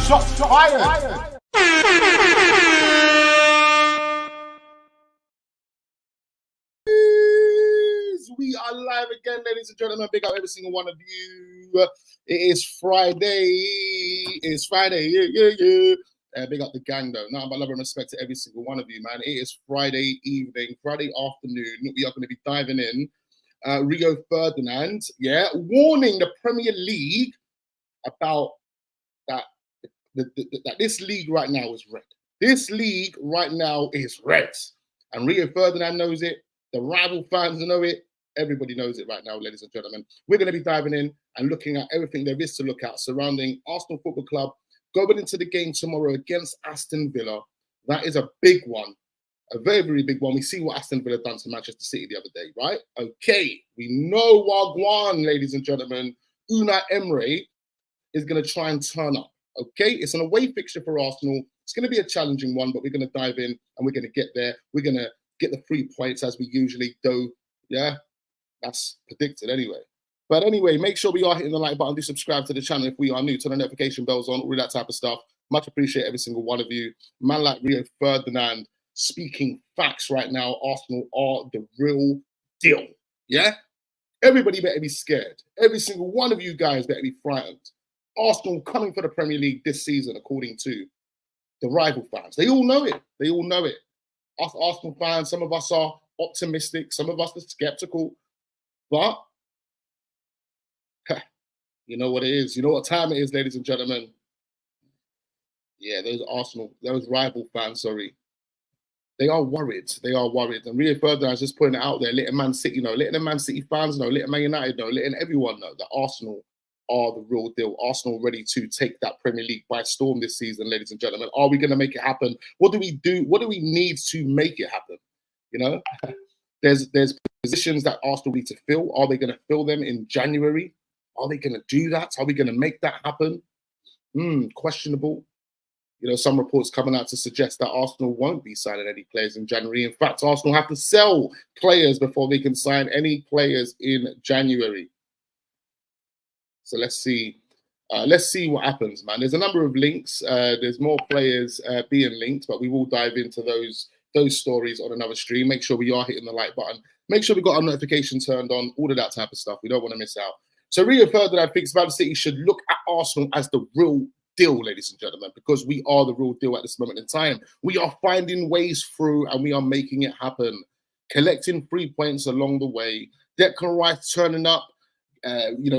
Shots fired. We are live again, ladies and gentlemen. Big up every single one of you. It is Friday. It's Friday. Yeah. Big up the gang, though. Now, my love and respect to every single one of you, man. It is Friday evening, Friday afternoon. We are going to be diving in. Rio Ferdinand, warning the Premier League about that this league right now is red. This league right now is red. And Rio Ferdinand knows it. The rival fans know it. Everybody knows it right now, ladies and gentlemen. We're going to be diving in and looking at everything there is to look at surrounding Arsenal Football Club going into the game tomorrow against Aston Villa. That is a big one. A very, very big one. We see what Aston Villa done to Manchester City the other day, right? Okay, we know Wagwan, ladies and gentlemen. Unai Emery is going to try and turn up. Okay, it's an away fixture for Arsenal. It's going to be a challenging one, but we're going to dive in and we're going to get there. We're going to get the 3 points as we usually do. Yeah, that's predicted anyway. But anyway, make sure we are hitting the like button. Do subscribe to the channel if we are new. Turn the notification bells on, all that type of stuff. Much appreciate every single one of you. Man like Rio Ferdinand speaking facts right now. Arsenal are the real deal. Yeah? Everybody better be scared. Every single one of you guys better be frightened. Arsenal coming for the Premier League this season, according to the rival fans. They all know it. They all know it. Us Arsenal fans, some of us are optimistic, some of us are skeptical. But, you know what it is. You know what time it is, ladies and gentlemen. Yeah, those rival fans, sorry. They are worried. They are worried. And Rio Ferdinand is just putting it out there, letting Man City know, letting the Man City fans know, letting Man United know, letting everyone know that Arsenal are the real deal. Arsenal ready to take that Premier League by storm this season, ladies and gentlemen. Are we going to make it happen? What do we do? What do we need to make it happen? You know, there's positions that Arsenal need to fill. Are they going to fill them in January? Are they going to do that? Are we going to make that happen? Questionable. You know, some reports coming out to suggest that Arsenal won't be signing any players in January. In fact, Arsenal have to sell players before they can sign any players in January. So let's see what happens, man. There's a number of links. There's more players being linked, but we will dive into those stories on another stream. Make sure we are hitting the like button. Make sure we got our notification turned on, all of that type of stuff. We don't want to miss out. So Rio Ferdinand thinks Man City should look at Arsenal as the real deal, ladies and gentlemen, because we are the real deal at this moment in time. We are finding ways through and we are making it happen. Collecting 3 points along the way. Declan Rice turning up.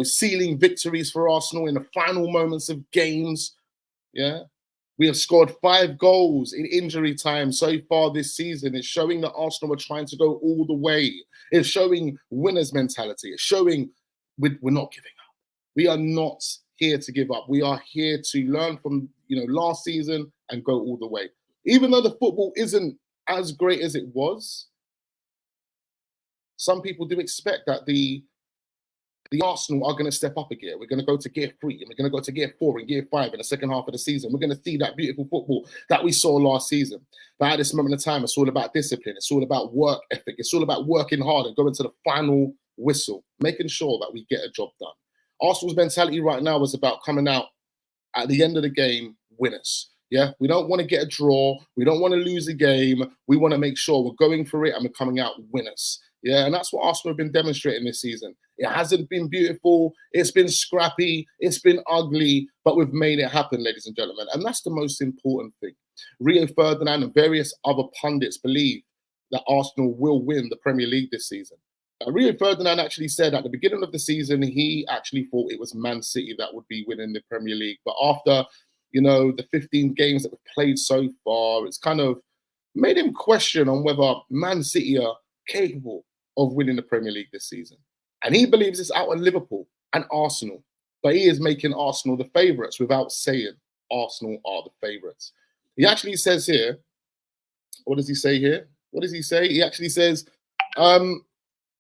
Sealing victories for Arsenal in the final moments of games. Yeah, we have scored 5 goals in injury time so far this season. It's showing that Arsenal are trying to go all the way. It's showing winners' mentality. It's showing we're not giving up. We are not here to give up. We are here to learn from last season and go all the way. Even though the football isn't as great as it was, some people do expect that the Arsenal are going to step up a gear. We're going to go to gear 3 and we're going to go to gear 4 and gear 5 in the second half of the season. We're going to see that beautiful football that we saw last season. But at this moment in time, it's all about discipline. It's all about work ethic. It's all about working hard and going to the final whistle, making sure that we get a job done. Arsenal's mentality right now is about coming out at the end of the game winners. Yeah, we don't want to get a draw. We don't want to lose a game. We want to make sure we're going for it and we're coming out winners. Yeah, and that's what Arsenal have been demonstrating this season. It hasn't been beautiful. It's been scrappy. It's been ugly, but we've made it happen, ladies and gentlemen. And that's the most important thing. Rio Ferdinand and various other pundits believe that Arsenal will win the Premier League this season. Rio Ferdinand actually said at the beginning of the season, he actually thought it was Man City that would be winning the Premier League. But after, the 15 games that we've played so far, it's kind of made him question on whether Man City are capable of winning the Premier League this season. And he believes it's out of Liverpool and Arsenal. But he is making Arsenal the favourites without saying Arsenal are the favourites. He actually says here, what does he say here? What does he say? He actually says, I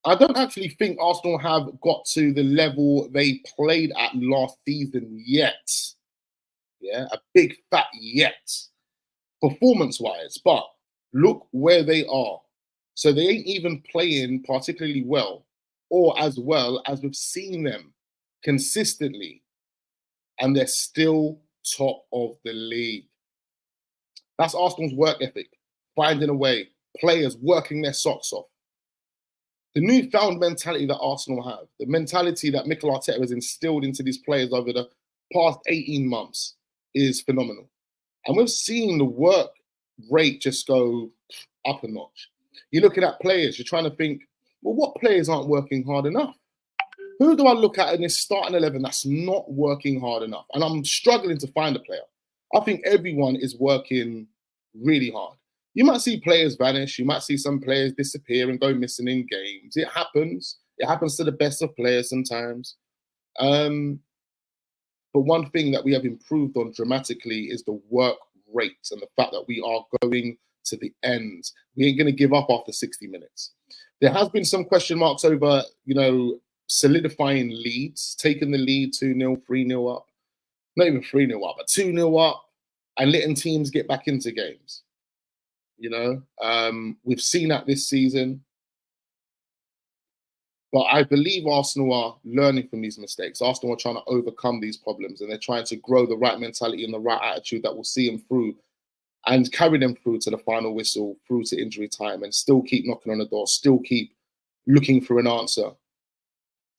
don't actually think Arsenal have got to the level they played at last season yet. Yeah, a big fat yet, performance-wise. But look where they are. So they ain't even playing particularly well or as well as we've seen them consistently. And they're still top of the league. That's Arsenal's work ethic, finding a way, players working their socks off. The newfound mentality that Arsenal have, the mentality that Mikel Arteta has instilled into these players over the past 18 months is phenomenal. And we've seen the work rate just go up a notch. You're looking at players, you're trying to think, well, what players aren't working hard enough? Who do I look at in this starting 11 that's not working hard enough? And I'm struggling to find a player. I think everyone is working really hard. You might see players vanish. You might see some players disappear and go missing in games. It happens. It happens to the best of players sometimes. But one thing that we have improved on dramatically is the work rate and the fact that we are going to the end. We ain't going to give up after 60 minutes. There has been some question marks over, solidifying leads, taking the lead 2-0, 3-0 up. Not even 3-0 up, but 2-0 up and letting teams get back into games. We've seen that this season. But I believe Arsenal are learning from these mistakes. Arsenal are trying to overcome these problems, and they're trying to grow the right mentality and the right attitude that will see them through and carry them through to the final whistle, through to injury time, and still keep knocking on the door, still keep looking for an answer.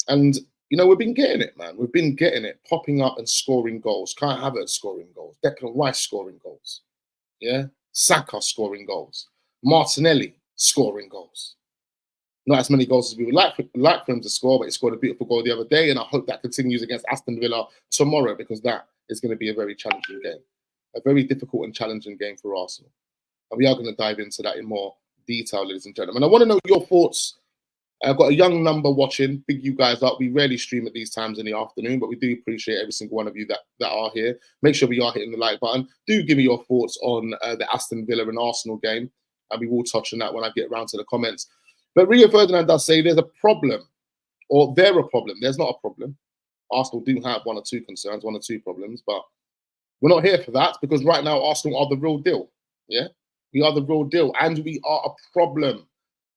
And, we've been getting it, man. We've been getting it, popping up and scoring goals. Kai Havertz scoring goals. Declan Rice scoring goals. Yeah? Saka scoring goals. Martinelli scoring goals. Not as many goals as we would like for him to score, but he scored a beautiful goal the other day, and I hope that continues against Aston Villa tomorrow, because that is going to be a very challenging game. A very difficult and challenging game for Arsenal. And we are going to dive into that in more detail, ladies and gentlemen. I want to know your thoughts. I've got a young number watching. Big you guys up. We rarely stream at these times in the afternoon, but we do appreciate every single one of you that are here. Make sure we are hitting the like button. Do give me your thoughts on the Aston Villa and Arsenal game, and we will touch on that when I get around to the comments. But Rio Ferdinand does say there's a problem, or they're a problem. There's not a problem. Arsenal do have one or two concerns, one or two problems, but we're not here for that, because right now Arsenal are the real deal. Yeah, we are the real deal, and we are a problem.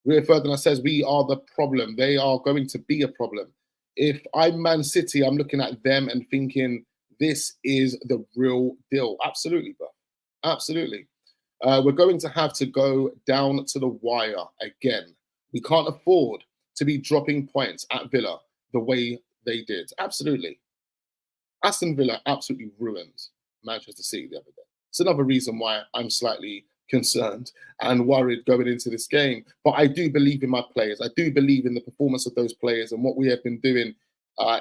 Rio Ferdinand says we are the problem. They are going to be a problem. If I'm Man City, I'm looking at them and thinking this is the real deal. Absolutely, bro. Absolutely. We're going to have to go down to the wire again. We can't afford to be dropping points at Villa the way they did. Absolutely. Aston Villa absolutely ruined Manchester City the other day. It's another reason why I'm slightly concerned and worried going into this game. But I do believe in my players. I do believe in the performance of those players, and what we have been doing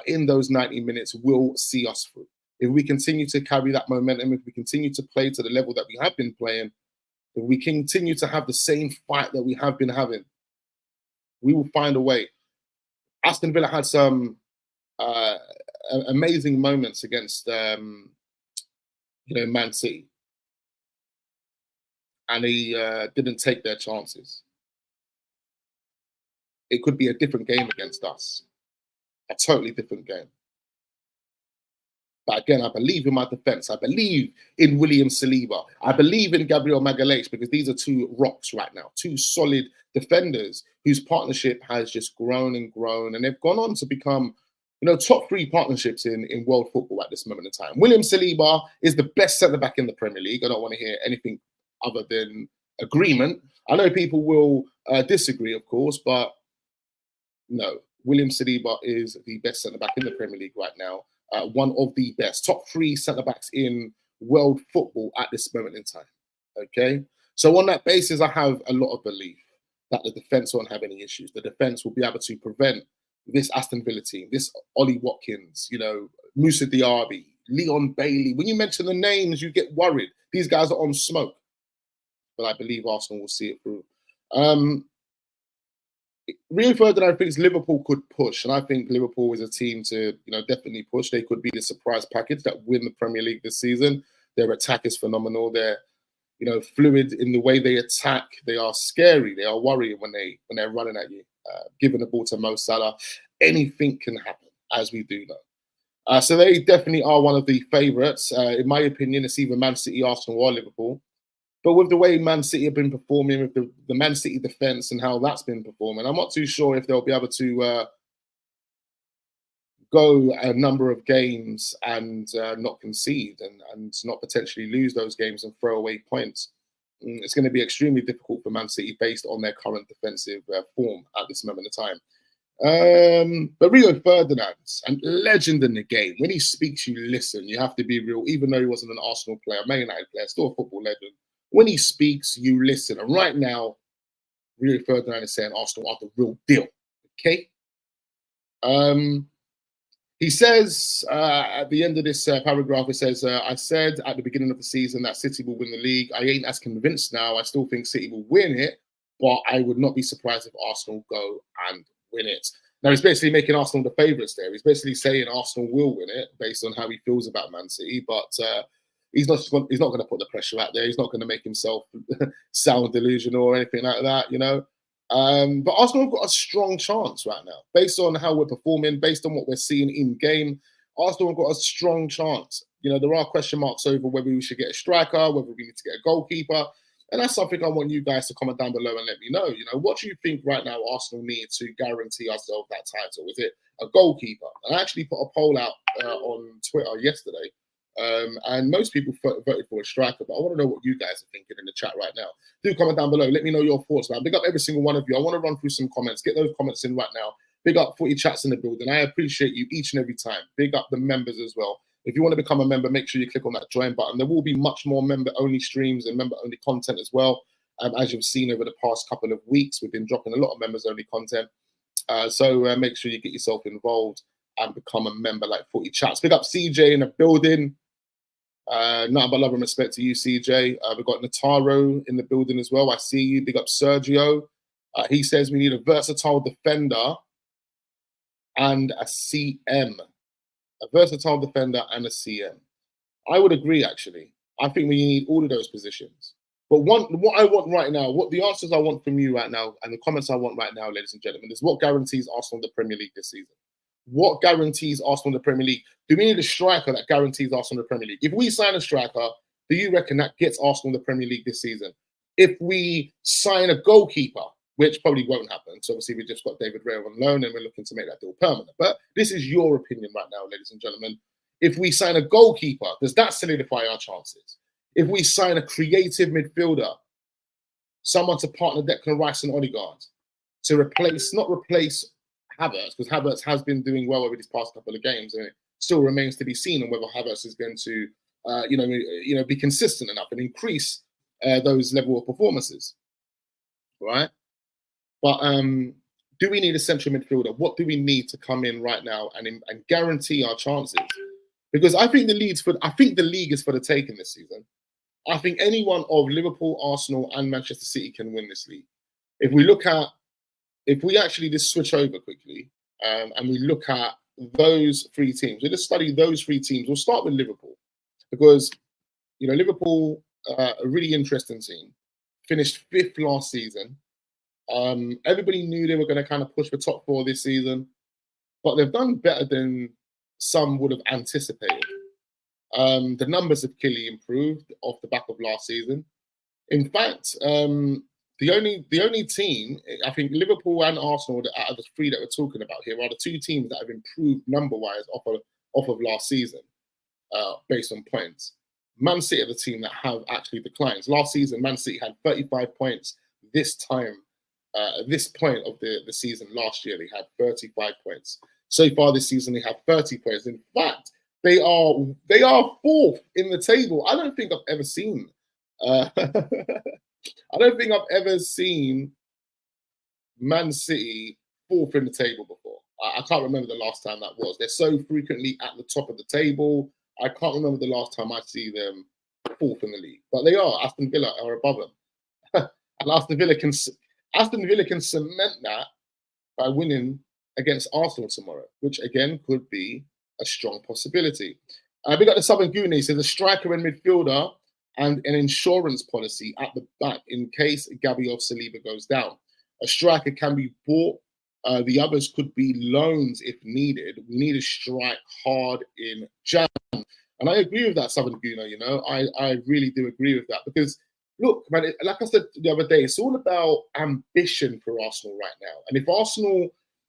in those 90 minutes will see us through. If we continue to carry that momentum, if we continue to play to the level that we have been playing, if we continue to have the same fight that we have been having, we will find a way. Aston Villa had some amazing moments against, Man City, and they didn't take their chances. It could be a different game against us, a totally different game. But again, I believe in my defence. I believe in William Saliba. I believe in Gabriel Magalhaes, because these are two rocks right now, two solid defenders whose partnership has just grown and grown, and they've gone on to become, top 3 partnerships in world football at this moment in time. William Saliba is the best centre-back in the Premier League. I don't want to hear anything other than agreement. I know people will disagree, of course, but no, William Saliba is the best centre-back in the Premier League right now. One of the best, top 3 centre-backs in world football at this moment in time. Okay? So on that basis, I have a lot of belief that the defence won't have any issues. The defence will be able to prevent this Aston Villa team, this Ollie Watkins, Moussa Diaby, Leon Bailey. When you mention the names, you get worried. These guys are on smoke. But I believe Arsenal will see it through. Rio Ferdinand thinks Liverpool could push, and I think Liverpool is a team to, definitely push. They could be the surprise package that win the Premier League this season. Their attack is phenomenal. They're, fluid in the way they attack. They are scary. They are worrying when they're running at you. Giving the ball to Mo Salah, anything can happen, as we do know. So they definitely are one of the favourites. In my opinion, it's either Man City, Arsenal, or Liverpool. But with the way Man City have been performing, with the Man City defence and how that's been performing, I'm not too sure if they'll be able to go a number of games and not concede and not potentially lose those games and throw away points. It's going to be extremely difficult for Man City based on their current defensive form at this moment in time. But Rio Ferdinand, and legend in the game. When he speaks, you listen. You have to be real, even though he wasn't an Arsenal player, Man United player, still a football legend. When he speaks, you listen. And right now, Rio Ferdinand is saying Arsenal are the real deal. Okay. He says at the end of this paragraph, it says, I said at the beginning of the season that City will win the league. I ain't as convinced now. I still think City will win it, but I would not be surprised if Arsenal go and win it. Now, he's basically making Arsenal the favourites there. He's basically saying Arsenal will win it based on how he feels about Man City, but he's not going to put the pressure out there. He's not going to make himself sound delusional or anything like that, you know. But Arsenal have got a strong chance right now, based on how we're performing, based on what we're seeing in game. Arsenal have got a strong chance. You know, there are question marks over whether we should get a striker, whether we need to get a goalkeeper. And that's something I want you guys to comment down below and let me know. You know, what do you think right now Arsenal need to guarantee ourselves that title? Is it a goalkeeper? I actually put a poll out on Twitter yesterday. And most people voted for a striker, but I want to know what you guys are thinking in the chat right now. Do comment down below. Let me know your thoughts, man. Big up every single one of you. I want to run through some comments. Get those comments in right now. Big up Footy Chats in the building. I appreciate you each and every time. Big up the members as well. If you want to become a member, make sure you click on that join button. There will be much more member-only streams and member-only content as well. As you've seen over the past couple of weeks, we've been dropping a lot of members-only content. So make sure you get yourself involved and become a member like Footy Chats. Big up CJ in the building. Nothing but love and respect to you, CJ. We've got Nataro in the building as well. I see you. Big up Sergio. He says we need a versatile defender and a CM. A versatile defender and a CM. I would agree, actually. I think we need all of those positions. But what I want right now, what the answers I want from you right now, and the comments I want right now, ladies and gentlemen, is what guarantees Arsenal the Premier League this season? What guarantees Arsenal the Premier League? Do we need a striker that guarantees Arsenal the Premier League? If we sign a striker, do you reckon that gets Arsenal the Premier League this season? If we sign a goalkeeper, which probably won't happen, so obviously we just got David Raya on loan and we're looking to make that deal permanent. But this is your opinion right now, ladies and gentlemen. If we sign a goalkeeper, does that solidify our chances? If we sign a creative midfielder, someone to partner Declan Rice and Odegaard, to replace, not replace Havertz, because Havertz has been doing well over these past couple of games, and it still remains to be seen on whether Havertz is going to, be consistent enough and increase those level of performances, right? But do we need a central midfielder? What do we need to come in right now and guarantee our chances? Because I think the league is for the taking this season. I think anyone of Liverpool, Arsenal, and Manchester City can win this league. If we actually just switch over quickly and we look at those three teams, we just study those three teams. We'll start with Liverpool because, Liverpool, a really interesting team, finished 5th last season. Everybody knew they were going to kind of push for top 4 this season, but they've done better than some would have anticipated. The numbers have clearly improved off the back of last season. In fact, the only team, I think Liverpool and Arsenal, out of the three that we're talking about here, are the two teams that have improved number-wise off of last season, based on points. Man City are the team that have actually declined. Last season, Man City had 35 points. This time, at this point of the season last year, they had 35 points. So far this season, they have 30 points. In fact, they are 4th in the table. I don't think I've ever seen. I don't think I've ever seen Man City 4th in the table before. I can't remember the last time that was. They're so frequently at the top of the table. I can't remember the last time I see them 4th in the league. But they are. Aston Villa are above them. And Aston Villa can cement that by winning against Arsenal tomorrow, which again could be a strong possibility. We got the Southern Goonies. There's a striker and midfielder and an insurance policy at the back in case Gabriel Saliba goes down. A striker can be bought. The others could be loans if needed. We need to strike hard in Jan. And I agree with that, Southern Gooner, I really do agree with that because, look, man, like I said the other day, it's all about ambition for Arsenal right now. And if Arsenal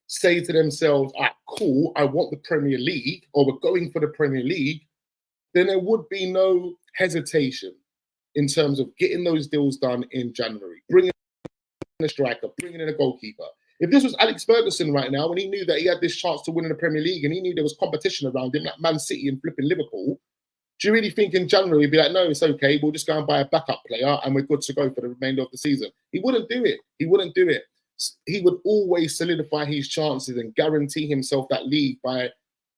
say to themselves, ah, cool, I want the Premier League, or we're going for the Premier League, then there would be no hesitation in terms of getting those deals done in January, bringing in a striker, bringing in a goalkeeper. If this was Alex Ferguson right now, and he knew that he had this chance to win in the Premier League, and he knew there was competition around him, like Man City and flipping Liverpool, do you really think in January he'd be like, no, it's okay, we'll just go and buy a backup player and we're good to go for the remainder of the season? He wouldn't do it. He wouldn't do it. He would always solidify his chances and guarantee himself that league by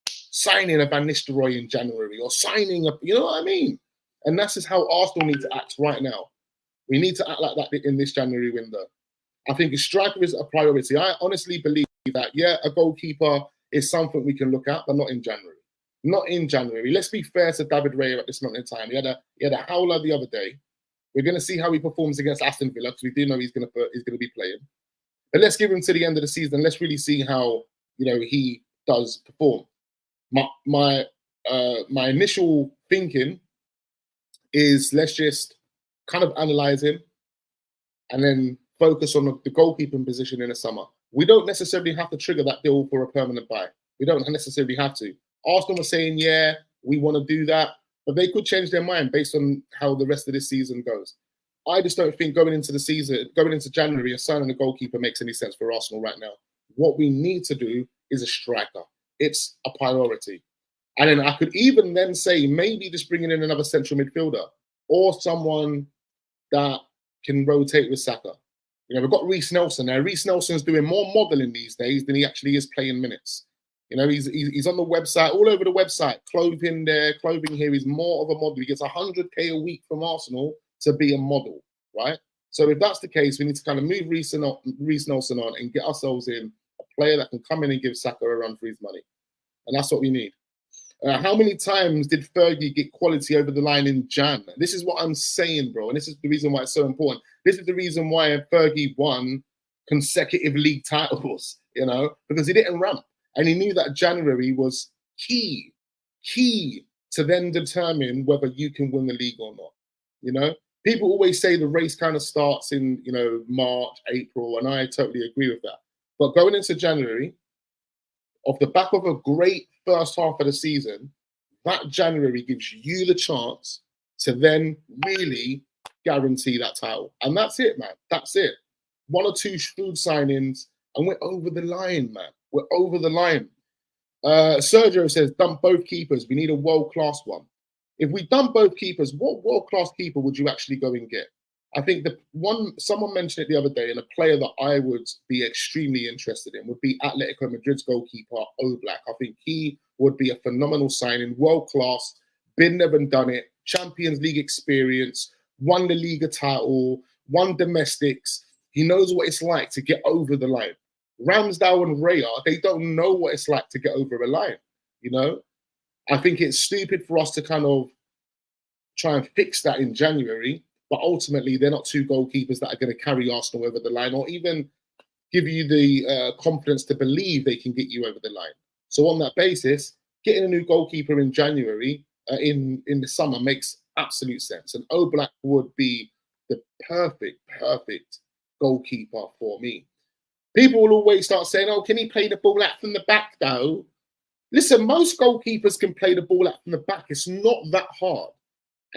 signing a Van Nistelrooy in January, or signing a, you know what I mean? And that's just how Arsenal need to act right now. We need to act like that in this January window. I think a striker is a priority. I honestly believe that, yeah, a goalkeeper is something we can look at, but not in January. Not in January. Let's be fair to David Raya at this moment in time. He had a howler the other day. We're going to see how he performs against Aston Villa, because we do know he's going to be playing. But let's give him to the end of the season. Let's really see how he does perform. My initial thinking is, let's just kind of analyze him and then focus on the goalkeeping position in the summer. We don't necessarily have to trigger that deal for a permanent buy. We don't necessarily have to. Arsenal was saying, yeah, we want to do that, but they could change their mind based on how the rest of this season goes. I just don't think going into January and signing a goalkeeper makes any sense for Arsenal right now. What we need to do is a striker. It's a priority. And then I could even then say maybe just bringing in another central midfielder or someone that can rotate with Saka. We've got Reece Nelson there. Reece Nelson's doing more modelling these days than he actually is playing minutes. He's on the website, all over the website, clothing there, clothing here. He's more of a model. He gets 100K a week from Arsenal to be a model, right? So if that's the case, we need to kind of move Reece Nelson on and get ourselves in a player that can come in and give Saka a run for his money. And that's what we need. How many times did Fergie get quality over the line in Jan? This is what I'm saying, bro. And this is the reason why it's so important. This is the reason why Fergie won consecutive league titles, because he didn't ramp. And he knew that January was key to then determine whether you can win the league or not. People always say the race kind of starts in, March, April, and I totally agree with that. But going into January, off the back of a great first half of the season, that January gives you the chance to then really guarantee that title. And that's it, man. That's it. 1 or 2 food signings, and we're over the line, man. We're over the line. Sergio says, dump both keepers. We need a world-class one. If we dump both keepers, what world-class keeper would you actually go and get? I think someone mentioned it the other day, and a player that I would be extremely interested in would be Atletico Madrid's goalkeeper, Oblak. I think he would be a phenomenal signing, world-class, been there and done it, Champions League experience, won the Liga title, won domestics. He knows what it's like to get over the line. Ramsdale and Raya, they don't know what it's like to get over a line, I think it's stupid for us to kind of try and fix that in January, but ultimately they're not 2 goalkeepers that are going to carry Arsenal over the line or even give you the confidence to believe they can get you over the line. So on that basis, getting a new goalkeeper in January, in the summer, makes absolute sense. And Oblak would be the perfect goalkeeper for me. People will always start saying, oh, can he play the ball out from the back, though? Listen, most goalkeepers can play the ball out from the back. It's not that hard.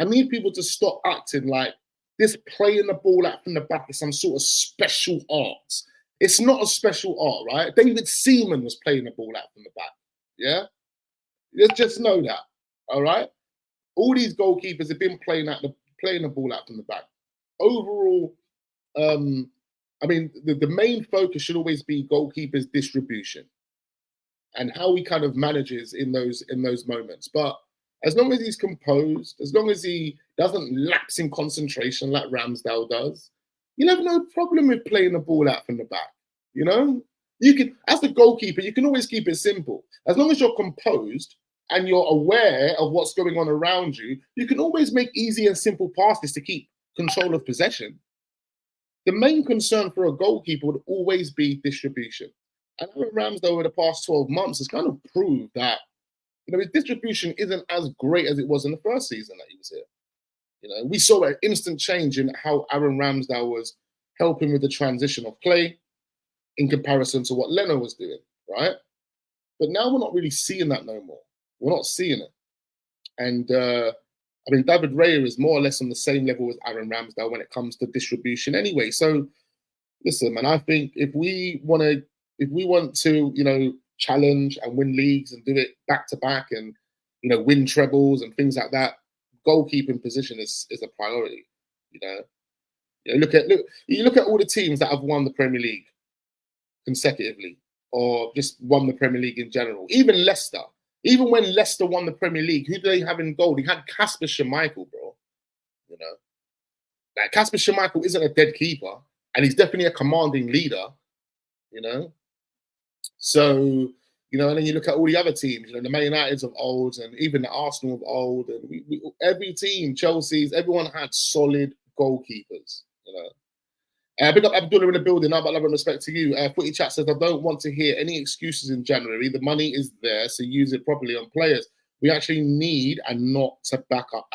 I need people to stop acting like this playing the ball out from the back is some sort of special art. It's not a special art, right? David Seaman was playing the ball out from the back, yeah? You just know that, all right? All these goalkeepers have been playing the ball out from the back. Overall, the main focus should always be goalkeepers' distribution and how he kind of manages in those moments. But as long as he's composed, as long as he doesn't lapse in concentration like Ramsdale does, you'll have no problem with playing the ball out from the back. You can, as the goalkeeper, you can always keep it simple. As long as you're composed and you're aware of what's going on around you, you can always make easy and simple passes to keep control of possession. The main concern for a goalkeeper would always be distribution. And Aaron Ramsdale over the past 12 months has kind of proved that his distribution isn't as great as it was in the first season that he was here. We saw an instant change in how Aaron Ramsdale was helping with the transition of play. in comparison to what Leno was doing, right? But now we're not really seeing that no more. We're not seeing it. And I mean, David Raya is more or less on the same level as Aaron Ramsdale when it comes to distribution anyway. So listen, man, I think if we want to, you know, challenge and win leagues and do it back to back and, you know, win trebles and things like that, goalkeeping position is a priority. You know, you look at all the teams that have won the Premier League consecutively, or just won the Premier League in general. Even Leicester. Even when Leicester won the Premier League, who do they have in goal? They had Kasper Schmeichel, bro. You know, like Kasper Schmeichel isn't a dead keeper, and he's definitely a commanding leader. You know, so you know, and then you look at all the other teams. You know, the Man Uniteds of old, and even the Arsenal of old, and every team, Chelsea's, everyone had solid goalkeepers. You know. Big up Abdullah in the building. Now, but love and respect to you. Footy Chat says, I don't want to hear any excuses in January. The money is there, so use it properly on players. We actually need and not backup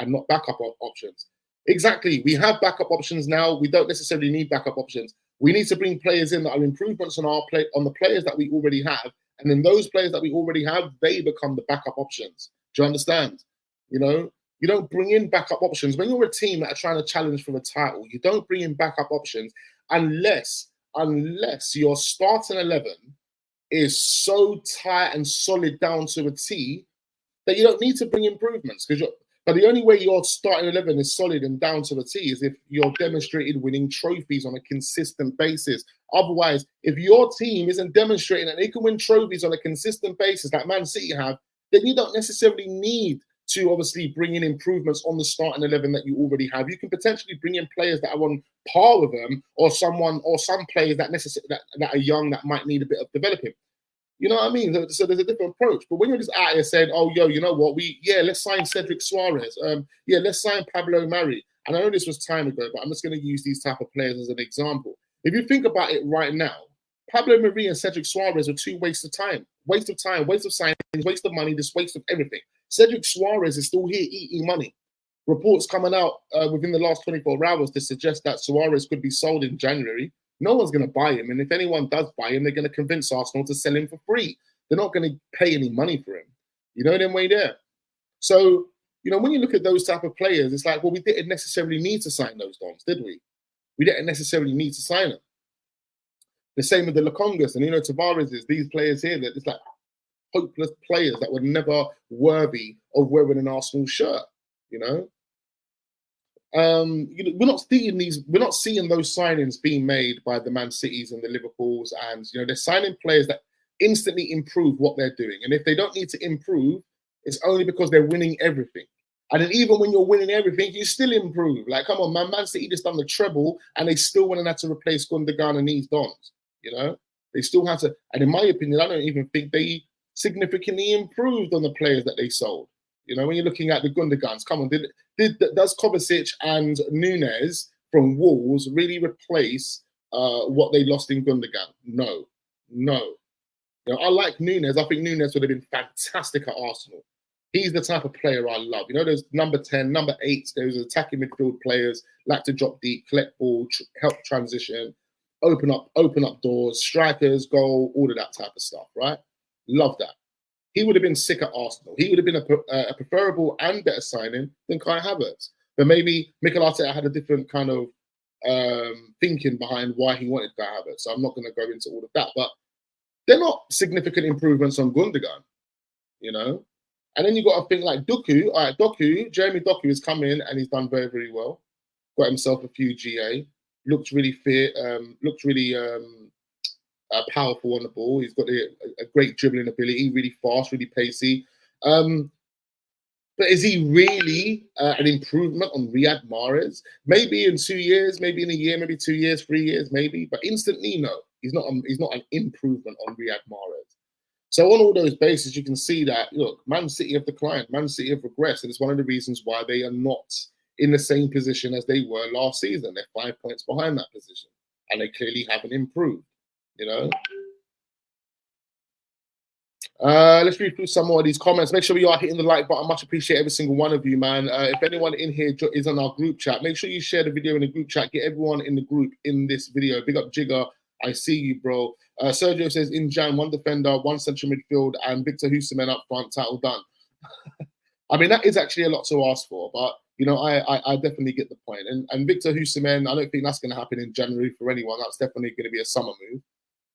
options. Exactly. We have backup options now. We don't necessarily need backup options. We need to bring players in that are improvements on the players that we already have. And then those players that we already have, they become the backup options. Do you understand? You know? You don't bring in backup options. When you're a team that are trying to challenge for a title, you don't bring in backup options unless your starting 11 is so tight and solid down to a T that you don't need to bring improvements. But the only way your starting 11 is solid and down to a T is if you're demonstrated winning trophies on a consistent basis. Otherwise, if your team isn't demonstrating that they can win trophies on a consistent basis like Man City have, then you don't necessarily need to obviously bring in improvements on the starting 11 that you already have. You can potentially bring in players that are on par with them, or some players that are young that might need a bit of developing. You know what I mean? So there's a different approach. But when you're just out here saying, "Oh, yo, you know what? Let's sign Cedric Suarez. Let's sign Pablo Mari." And I know this was time ago, but I'm just going to use these type of players as an example. If you think about it right now, Pablo Mari and Cedric Suarez are two wastes of time, waste of signings, waste of money, just waste of everything. Cedric Suarez is still here eating money. Reports coming out within the last 24 hours to suggest that Suarez could be sold in January. No one's going to buy him. And if anyone does buy him, they're going to convince Arsenal to sell him for free. They're not going to pay any money for him. You know them way there. So, you know, when you look at those type of players, it's like, well, we didn't necessarily need to sign those dons, did we? We didn't necessarily need to sign them. The same with the Lokongas and, you know, Tavares, these players here, that it's like hopeless players that were never worthy of wearing an Arsenal shirt, you know. We're not seeing those signings being made by the Man Cities and the Liverpools, and you know, they're signing players that instantly improve what they're doing. And if they don't need to improve, it's only because they're winning everything. And then even when you're winning everything, you still improve. Like, come on, man, Man City just done the treble, and they still went and had to replace Gundogan and these dons. You know, they still had to. And in my opinion, I don't even think they significantly improved on the players that they sold. You know, when you're looking at the Gundogans, come on, does Kovacic and Nunes from Wolves really replace what they lost in Gundogan? No. You know, I like Nunes. I think Nunes would have been fantastic at Arsenal. He's the type of player I love. You know, there's number 10, number 8, those attacking midfield players, like to drop deep, collect ball, help transition, open up doors, strikers, goal, all of that type of stuff, right? Love that. He would have been sick at Arsenal. He would have been a preferable and better signing than Kai Havertz. But maybe Mikel Arteta had a different kind of thinking behind why he wanted Kai Havertz. So I'm not going to go into all of that. But they're not significant improvements on Gundogan, you know? And then you got to think like Doku. All right, Jeremy Doku has come in and he's done very, very well. Got himself a few GA. Looks really fit. Looks really powerful on the ball. He's got a great dribbling ability, really fast, really pacey. But is he really an improvement on Riyad Mahrez? Maybe in 2 years, maybe in a year, maybe 2 years, 3 years, maybe. But instantly, no. He's not an improvement on Riyad Mahrez. So on all those bases, you can see that, look, Man City have declined. Man City have regressed. And it's one of the reasons why they are not in the same position as they were last season. They're 5 points behind that position. And they clearly haven't improved, you know. Let's read through some more of these comments. Make sure you are hitting the like button. Much appreciate every single one of you, man. If anyone in here is on our group chat, make sure you share the video in the group chat. Get everyone in the group in this video. Big up Jigger. I see you, bro. Sergio says, in Jan, one defender, one central midfield, and Victor Huseman up front, title done. I mean, that is actually a lot to ask for, but you know, I definitely get the point. And Victor Huseman, I don't think that's going to happen in January for anyone. That's definitely going to be a summer move.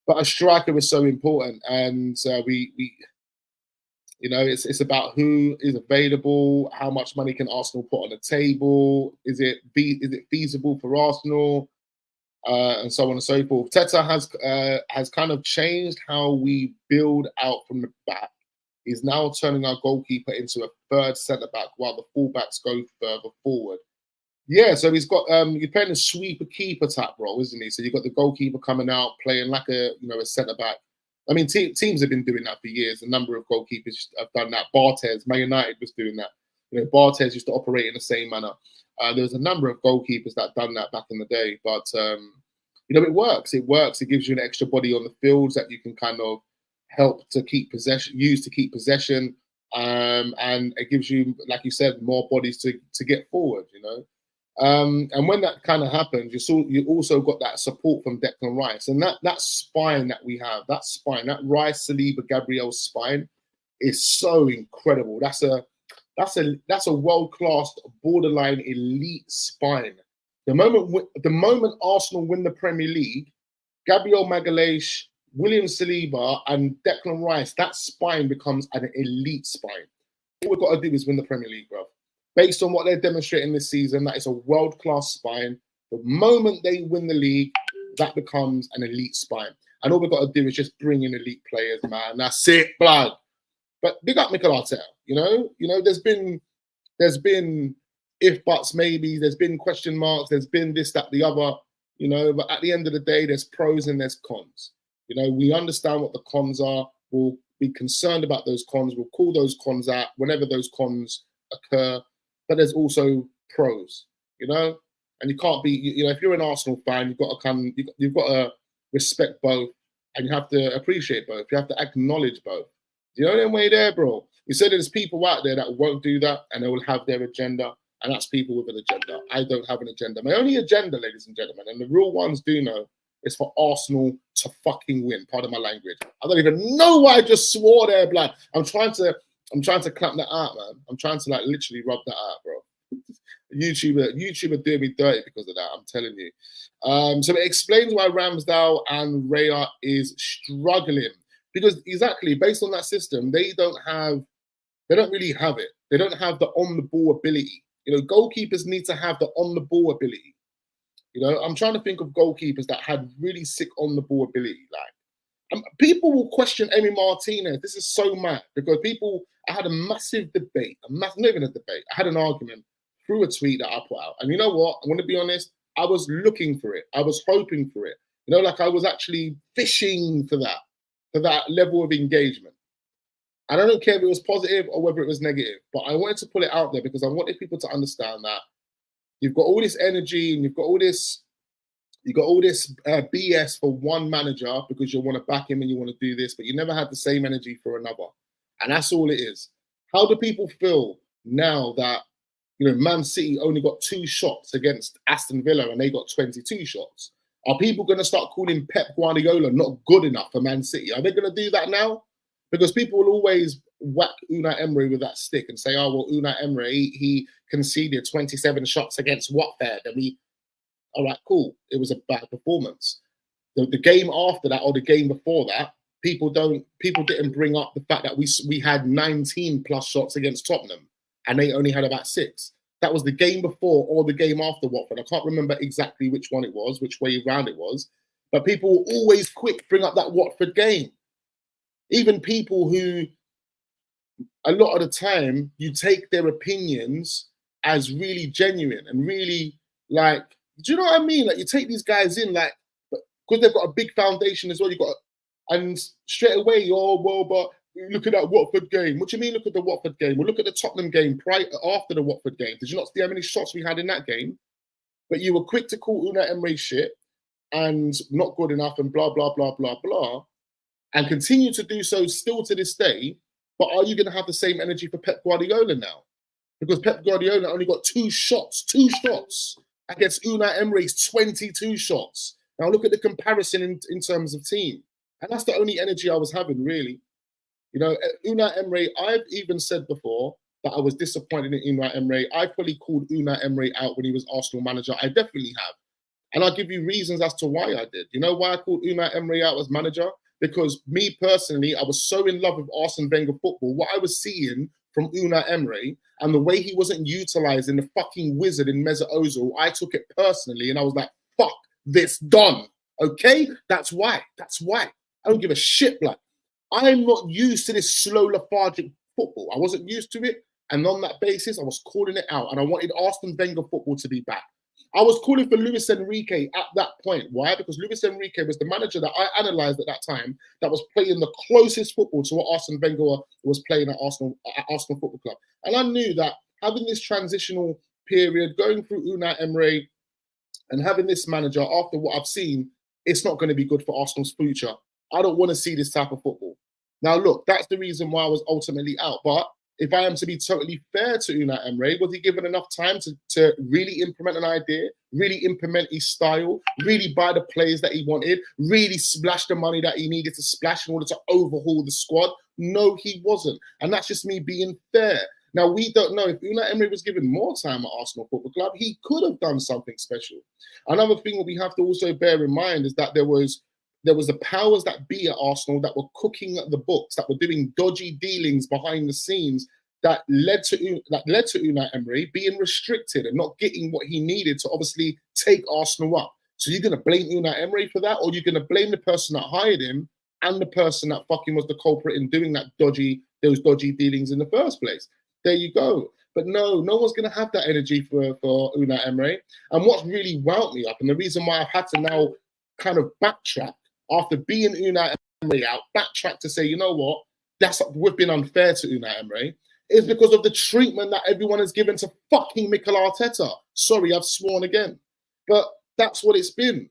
But a striker is so important, and we you know, it's about who is available, how much money can Arsenal put on the table, is it feasible for Arsenal, and so on and so forth. Teta has kind of changed how we build out from the back. He's now turning our goalkeeper into a third centre back while the fullbacks go further forward. Yeah, so he's got you're playing a sweeper keeper type role, isn't he? So you've got the goalkeeper coming out playing like a a centre back. I mean, teams have been doing that for years. A number of goalkeepers have done that. Barthez, Man United was doing that. You know, Barthez used to operate in the same manner. There was a number of goalkeepers that done that back in the day. But you know, it works. It works. It gives you an extra body on the fields that you can kind of help to keep possession, use to keep possession, and it gives you, like you said, more bodies to get forward. You know. And when that kind of happens, you also got that support from Declan Rice, and that spine that we have, that Rice, Saliba, Gabriel spine is so incredible. That's a world class, borderline elite spine. The moment Arsenal win the Premier League, Gabriel Magalhaes, William Saliba, and Declan Rice, that spine becomes an elite spine. All we've got to do is win the Premier League, bro. Based on what they're demonstrating this season, that is a world-class spine. The moment they win the league, that becomes an elite spine. And all we've got to do is just bring in elite players, man. That's it, blood. But big up Mikel Arteta, you know, there's been if, buts, maybes, there's been question marks, there's been this, that, the other, you know, but at the end of the day, there's pros and there's cons. You know, we understand what the cons are. We'll be concerned about those cons. We'll call those cons out whenever those cons occur. But there's also pros, you know, and you can't be, you know, if you're an Arsenal fan, you've got to respect both, and you have to appreciate both. You have to acknowledge both. You know, them way there, bro. You said there's people out there that won't do that, and they will have their agenda, and that's people with an agenda. I don't have an agenda. My only agenda, ladies and gentlemen, and the real ones do know, is for Arsenal to fucking win. Pardon my language. I don't even know why I just swore there, blood. I'm trying to clamp that out, man. I'm trying to like literally rub that out, bro. YouTuber doing me dirty because of that. I'm telling you. So it explains why Ramsdale and Raya is struggling, because exactly based on that system, they don't really have it. They don't have the on the ball ability. You know, goalkeepers need to have the on the ball ability. You know, I'm trying to think of goalkeepers that had really sick on the ball ability, like. People will question Emi Martinez. This is so mad because I had a massive debate, not even a debate. I had an argument through a tweet that I put out. And you know what? I'm going to be honest. I was looking for it. I was hoping for it. You know, like I was actually fishing for that level of engagement. And I don't care if it was positive or whether it was negative, but I wanted to put it out there because I wanted people to understand that you've got all this energy and you've got all this BS for one manager because you want to back him and you want to do this, but you never had the same energy for another. And that's all it is. How do people feel now that, you know, Man City only got 2 shots against Aston Villa and they got 22 shots? Are people going to start calling Pep Guardiola not good enough for Man City? Are they going to do that now? Because people will always whack Unai Emery with that stick and say, oh, well, Unai Emery, he conceded 27 shots against Watford and all right, cool. It was a bad performance. The game after that or the game before that, people didn't bring up the fact that we had 19 plus shots against Tottenham and they only had about 6. That was the game before or the game after Watford. I can't remember exactly which one it was, which way round it was, but people will always quick bring up that Watford game. Even people who, a lot of the time, you take their opinions as really genuine and really like. Do you know what I mean? Like you take these guys in, like, because they've got a big foundation as well. You got, and straight away, oh well, but look at that Watford game. What do you mean? Look at the Watford game. Well, look at the Tottenham game after the Watford game. Did you not see how many shots we had in that game? But you were quick to call Unai Emery shit and not good enough and blah blah blah blah blah, and continue to do so still to this day. But are you going to have the same energy for Pep Guardiola now? Because Pep Guardiola only got 2 shots against Unai Emery's 22 shots. Now look at the comparison in terms of team. And that's the only energy I was having, really. You know, Unai Emery, I've even said before that I was disappointed in Unai Emery. I probably called Unai Emery out when he was Arsenal manager. I definitely have. And I'll give you reasons as to why I did. You know why I called Unai Emery out as manager? Because me personally, I was so in love with Arsene Wenger football. What I was seeing from Unai Emery and the way he wasn't utilising the fucking wizard in Mesut Ozil, I took it personally and I was like, fuck this, done. Okay? That's why. That's why. I don't give a shit, blood. I'm not used to this slow, lethargic football. I wasn't used to it. And on that basis, I was calling it out. And I wanted Arsene Wenger football to be back. I was calling for Luis Enrique at that point. Why? Because Luis Enrique was the manager that I analysed at that time that was playing the closest football to what Arsene Wenger was playing at Arsenal Football Club. And I knew that having this transitional period, going through Unai Emery and having this manager, after what I've seen, it's not going to be good for Arsenal's future. I don't want to see this type of football. Now, look, that's the reason why I was ultimately out. But if I am to be totally fair to Unai Emery, was he given enough time to really implement an idea, really implement his style, really buy the players that he wanted, really splash the money that he needed to splash in order to overhaul the squad? No, he wasn't. And that's just me being fair. Now, we don't know if Unai Emery was given more time at Arsenal Football Club, he could have done something special. Another thing that we have to also bear in mind is that there was the powers that be at Arsenal that were cooking the books, that were doing dodgy dealings behind the scenes that led to Unai Emery being restricted and not getting what he needed to obviously take Arsenal up. So you're going to blame Unai Emery for that, or you're going to blame the person that hired him and the person that fucking was the culprit in doing those dodgy dealings in the first place? There you go. But no one's going to have that energy for Unai Emery. And what's really wound me up, and the reason why I've had to now kind of backtrack after being Unai Emery out, backtrack to say, you know what, we've been unfair to Unai Emery, is because of the treatment that everyone has given to fucking Mikel Arteta. Sorry, I've sworn again. But that's what it's been.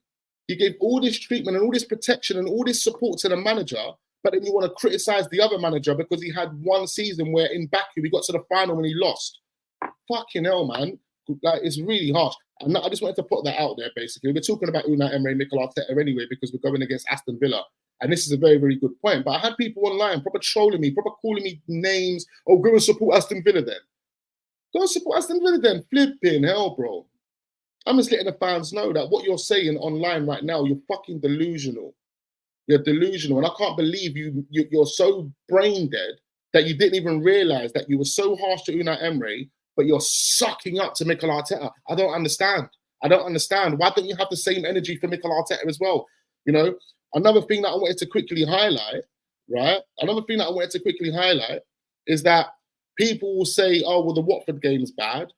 You gave all this treatment and all this protection and all this support to the manager, but then you want to criticise the other manager because he had one season where in Baku he got to the final and he lost. Fucking hell, man. Like, it's really harsh. And I just wanted to put that out there, basically. We're talking about Unai Emery and Mikel Arteta anyway because we're going against Aston Villa. And this is a very, very good point. But I had people online proper trolling me, proper calling me names. Oh, go and support Aston Villa then. Go and support Aston Villa then. Flipping hell, bro. I'm just letting the fans know that what you're saying online right now, you're fucking delusional. You're delusional. And I can't believe you're so brain dead that you didn't even realise that you were so harsh to Unai Emery, but you're sucking up to Mikel Arteta. I don't understand. I don't understand. Why don't you have the same energy for Mikel Arteta as well? You know, another thing that I wanted to quickly highlight, right? Another thing that I wanted to quickly highlight is that people will say, oh, well, the Watford game's bad.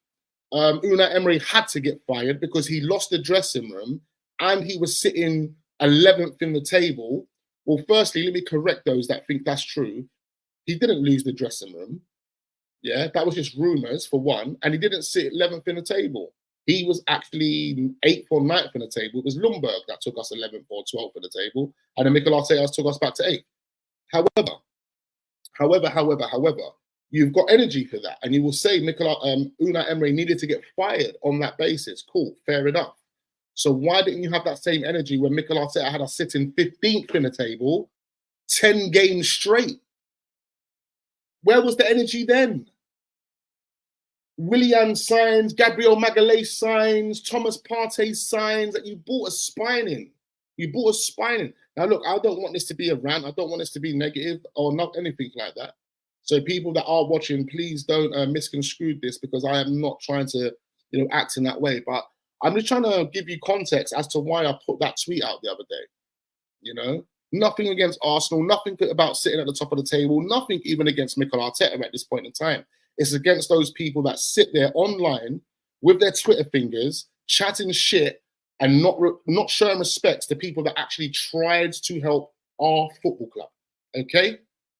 Unai Emery had to get fired because he lost the dressing room and he was sitting 11th in the table. Well, firstly, let me correct those that think that's true. He didn't lose the dressing room. Yeah, that was just rumours for one. And he didn't sit 11th in the table. He was actually 8th or 9th in the table. It was Ljungberg that took us 11th or 12th in the table. And then Mikel Arteta took us back to 8th. However, you've got energy for that. And you will say Unai Emery needed to get fired on that basis. Cool, fair enough. So why didn't you have that same energy when Mikel Arteta had us sitting 15th in the table, 10 games straight? Where was the energy then? Willian signs, Gabriel Magalhaes signs, Thomas Partey signs that you bought a spine in. You bought a spine in. Now, look, I don't want this to be a rant. I don't want this to be negative or not anything like that. So people that are watching, please don't misconstrue this because I am not trying to, act in that way. But I'm just trying to give you context as to why I put that tweet out the other day. Nothing against Arsenal, nothing about sitting at the top of the table, nothing even against Mikel Arteta at this point in time. It's against those people that sit there online with their Twitter fingers, chatting shit and not showing respects to people that actually tried to help our football club. Okay?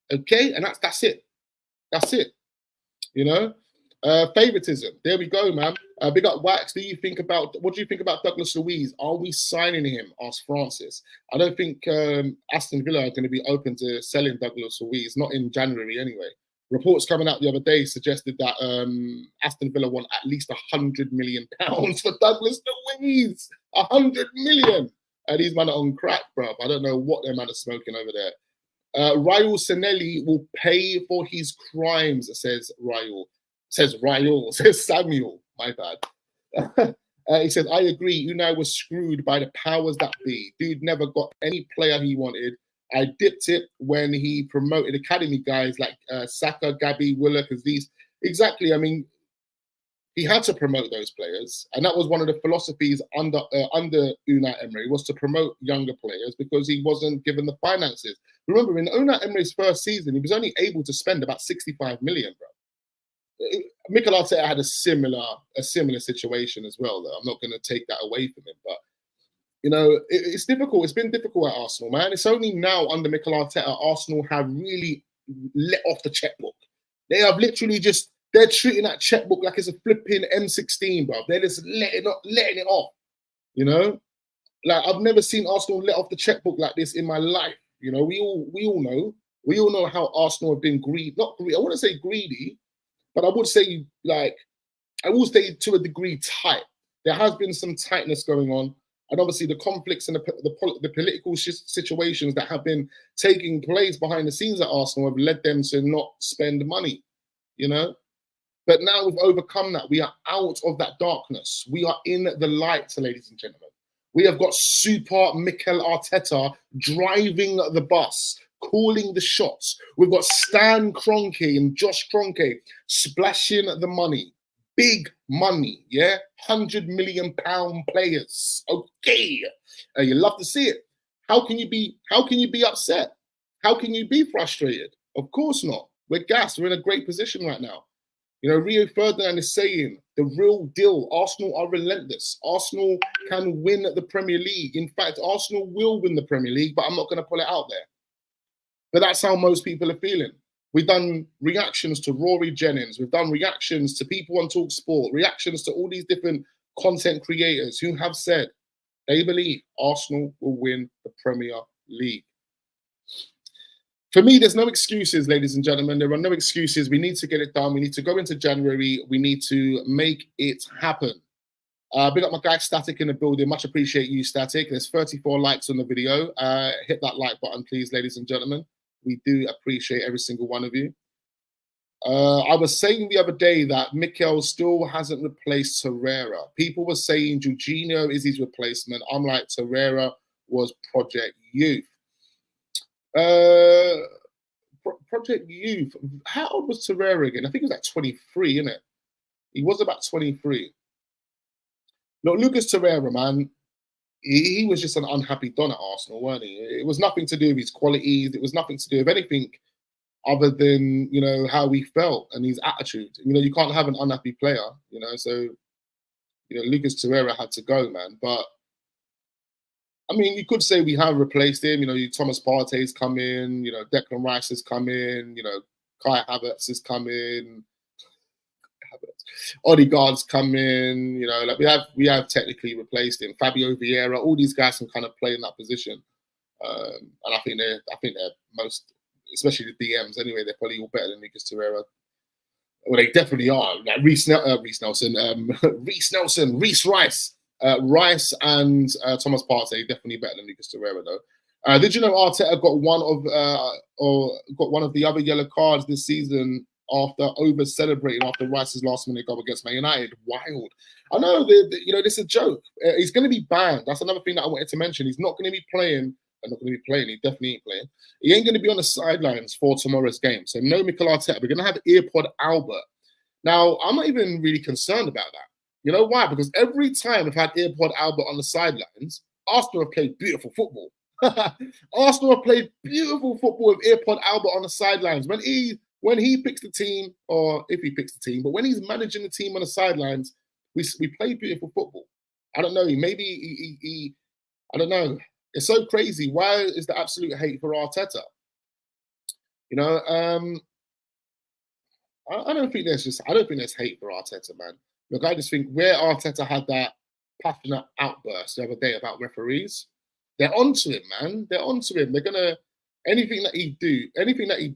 And that's it. That's it. Favoritism. There we go, man. Big up Wax. What do you think about Douglas Luiz? Are we signing him? Asked Francis. I don't think Aston Villa are going to be open to selling Douglas Luiz, not in January anyway. Reports coming out the other day suggested that Aston Villa want at least £100 million for Douglas Luiz. £100 million. These men are on crack, bro. I don't know what their man are smoking over there. Raul Sanelli will pay for his crimes, says Raul. Says Samuel. My bad. He says, I agree. Unai was screwed by the powers that be. Dude never got any player he wanted. I dipped it when he promoted academy guys like Saka, Gabby, Willock, as these. Exactly. I mean, he had to promote those players, and that was one of the philosophies under Unai Emery, was to promote younger players because he wasn't given the finances. Remember, in Unai Emery's first season, he was only able to spend about 65 million, bro. Mikel Arteta had a similar situation as well, though. I'm not going to take that away from him, but you know, it's difficult. It's been difficult at Arsenal, man. It's only now under Mikel Arteta Arsenal have really let off the checkbook. They have literally just. They're treating that checkbook like it's a flipping M16, bro. They're just letting it off, you know? Like, I've never seen Arsenal let off the checkbook like this in my life. You know, we all know how Arsenal have been not greedy. I wouldn't say greedy, but I would say, like, I will say to a degree tight. There has been some tightness going on. And obviously the conflicts and the political situations that have been taking place behind the scenes at Arsenal have led them to not spend money, you know? But now we've overcome that. We are out of that darkness. We are in the light, ladies and gentlemen. We have got super Mikel Arteta driving the bus, calling the shots. We've got Stan Kroenke and Josh Kroenke splashing the money. Big money, yeah? £100 million players. Okay. You love to see it. How can you be upset? How can you be frustrated? Of course not. We're gassed. We're in a great position right now. You know, Rio Ferdinand is saying the real deal. Arsenal are relentless. Arsenal can win the Premier League. In fact, Arsenal will win the Premier League, but I'm not going to pull it out there. But that's how most people are feeling. We've done reactions to Rory Jennings. We've done reactions to people on TalkSport, reactions to all these different content creators who have said they believe Arsenal will win the Premier League. For me, there's no excuses, ladies and gentlemen. There are no excuses. We need to get it done. We need to go into January. We need to make it happen. Big up my guy Static in the building. Much appreciate you, Static. There's 34 likes on the video. Hit that like button, please, ladies and gentlemen. We do appreciate every single one of you. I was saying the other day that Mikel still hasn't replaced Torreira. People were saying Jorginho is his replacement. I'm like, Torreira was Project Youth. Project Youth. How old was Torreira again? I think he was like 23, isn't it? He was about 23. Look, Lucas Torreira, man, he was just an unhappy don at Arsenal, weren't he? It was nothing to do with his qualities. It was nothing to do with anything other than, you know, how he felt and his attitude. You know, you can't have an unhappy player, you know. So, you know, Lucas Torreira had to go, man. But I mean, you could say we have replaced him. You know, Thomas Partey's come in. You know, Declan Rice has come in. You know, Kai Havertz has come in. Odegaard's come in. You know, like we have technically replaced him. Fabio Vieira. All these guys can kind of play in that position. And I think they're most, especially the DMs anyway. They're probably all better than Lucas Torreira. Well, they definitely are. Like Reece Nelson, Reece Rice. Rice and Thomas Partey definitely better than Lucas Torreira, though. Did you know Arteta got one of the other yellow cards this season after over celebrating after Rice's last minute goal against Man United? Wild. I know you know, this is a joke. He's going to be banned. That's another thing that I wanted to mention. He's not going to be playing. He definitely ain't playing. He ain't going to be on the sidelines for tomorrow's game. So no Mikel Arteta. We're going to have Earpod Albert. Now, I'm not even really concerned about that. You know why? Because every time we've had Earpod Albert on the sidelines, Arsenal have played beautiful football. Arsenal have played beautiful football with Earpod Albert on the sidelines. When he picks the team, or if he picks the team, but when he's managing the team on the sidelines, we play beautiful football. I don't know. Maybe I don't know. It's so crazy. Why is the absolute hate for Arteta? You know, I don't think there's hate for Arteta, man. Look, I just think where Arteta had that passionate outburst the other day about referees, they're onto him, man. They're onto him. They're gonna anything that he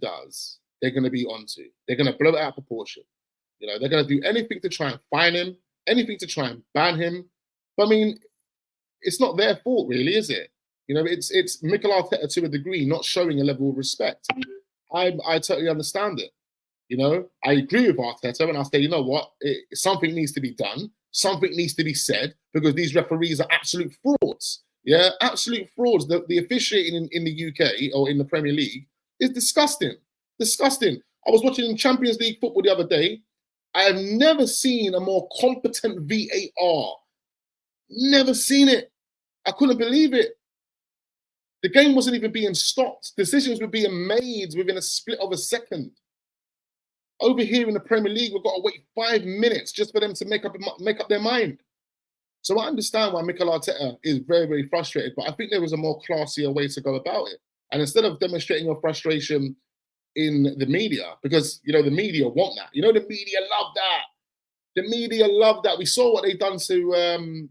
does, they're gonna be onto. They're gonna blow it out of proportion. You know, they're gonna do anything to try and fine him, anything to try and ban him. But I mean, it's not their fault, really, is it? You know, it's Mikel Arteta to a degree not showing a level of respect. I totally understand it. You know, I agree with Arteta when I say, you know what, something needs to be done, something needs to be said, because these referees are absolute frauds. Yeah, absolute frauds. The officiating in the UK or in the Premier League is disgusting. Disgusting. I was watching Champions League football the other day. I have never seen a more competent VAR. Never seen it. I couldn't believe it. The game wasn't even being stopped. Decisions were being made within a split of a second. Over here in the Premier League, we've got to wait 5 minutes just for them to make up their mind. So I understand why Mikel Arteta is very, very frustrated, but I think there was a more classier way to go about it. And instead of demonstrating your frustration in the media, because, you know, the media want that. You know, the media love that. The media love that. We saw what they done to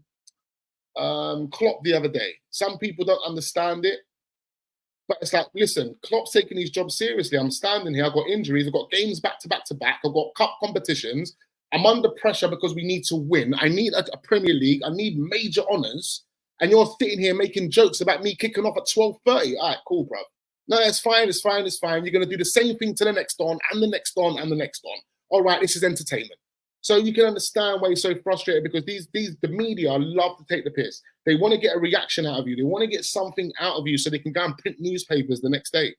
Klopp the other day. Some people don't understand it. But it's like, listen, Klopp's taking his job seriously. I'm standing here. I've got injuries. I've got games back to back to back. I've got cup competitions. I'm under pressure because we need to win. I need a Premier League. I need major honours. And you're sitting here making jokes about me kicking off at 12:30. All right, cool, bro. No, it's fine. It's fine. It's fine. You're going to do the same thing to the next on and the next on and the next on. All right, this is entertainment. So you can understand why you're so frustrated, because the media love to take the piss. They want to get a reaction out of you. They want to get something out of you so they can go and print newspapers the next day.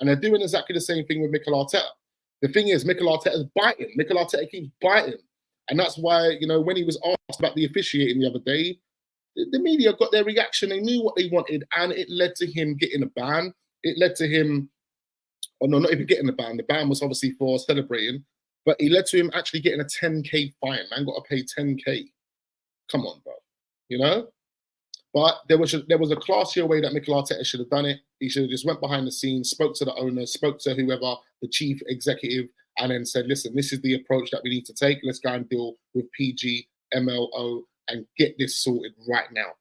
And they're doing exactly the same thing with Mikel Arteta. The thing is, Mikel Arteta is biting. Mikel Arteta keeps biting. And that's why, you know, when he was asked about the officiating the other day, the media got their reaction. They knew what they wanted, and it led to him getting a ban. It led to him, or no, not even getting the ban. The ban was obviously for celebrating. But he led to him actually getting a 10K fine. Man got to pay 10K. Come on, bro. You know? But there was a classier way that Mikel Arteta should have done it. He should have just went behind the scenes, spoke to the owner, spoke to whoever, the chief executive, and then said, listen, this is the approach that we need to take. Let's go and deal with PG, MLO, and get this sorted right now.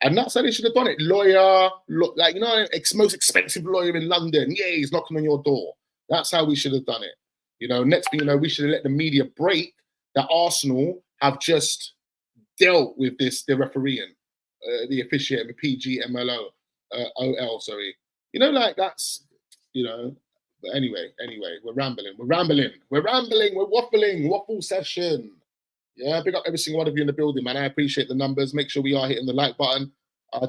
And that's how they should have done it. Lawyer, like, you know, most expensive lawyer in London. Yeah, he's knocking on your door. That's how we should have done it. You know, next thing you know, we should have let the media break that Arsenal have just dealt with the refereeing, the officiating, the PG, MLO, OL, sorry. You know, like that's, you know, but anyway, we're rambling, we're waffling, waffle session. Yeah, big up every single one of you in the building, man. I appreciate the numbers. Make sure we are hitting the like button.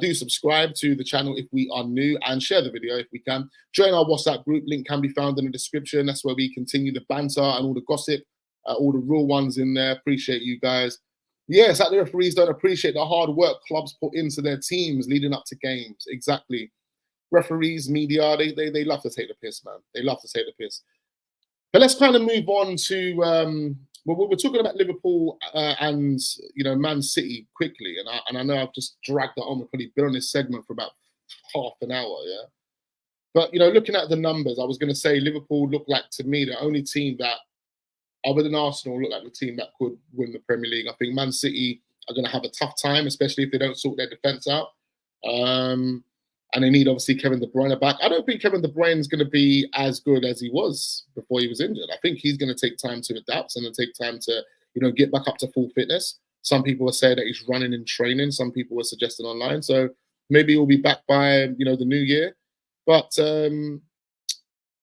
Do subscribe to the channel if we are new, and share the video if we can. Join our WhatsApp group. Link can be found in the description. That's where we continue the banter and all the gossip, all the real ones in there. Appreciate you guys. Yes, that the referees don't appreciate the hard work clubs put into their teams leading up to games. Exactly. Referees, media, they love to take the piss, man. They love to take the piss. But let's kind of move on to well, we're talking about Liverpool and, you know, Man City quickly, and I know I've just dragged that on. We've probably been on this segment for about half an hour, yeah. But, you know, looking at the numbers, I was going to say Liverpool looked like, to me, the only team that, other than Arsenal, looked like the team that could win the Premier League. I think Man City are going to have a tough time, especially if they don't sort their defence out. And they need, obviously, Kevin De Bruyne back. I don't think Kevin De Bruyne is going to be as good as he was before he was injured. I think he's going to take time to adapt and take time to, you know, get back up to full fitness. Some people are saying that he's running in training. Some people are suggesting online. So maybe he'll be back by, you know, the new year. But, you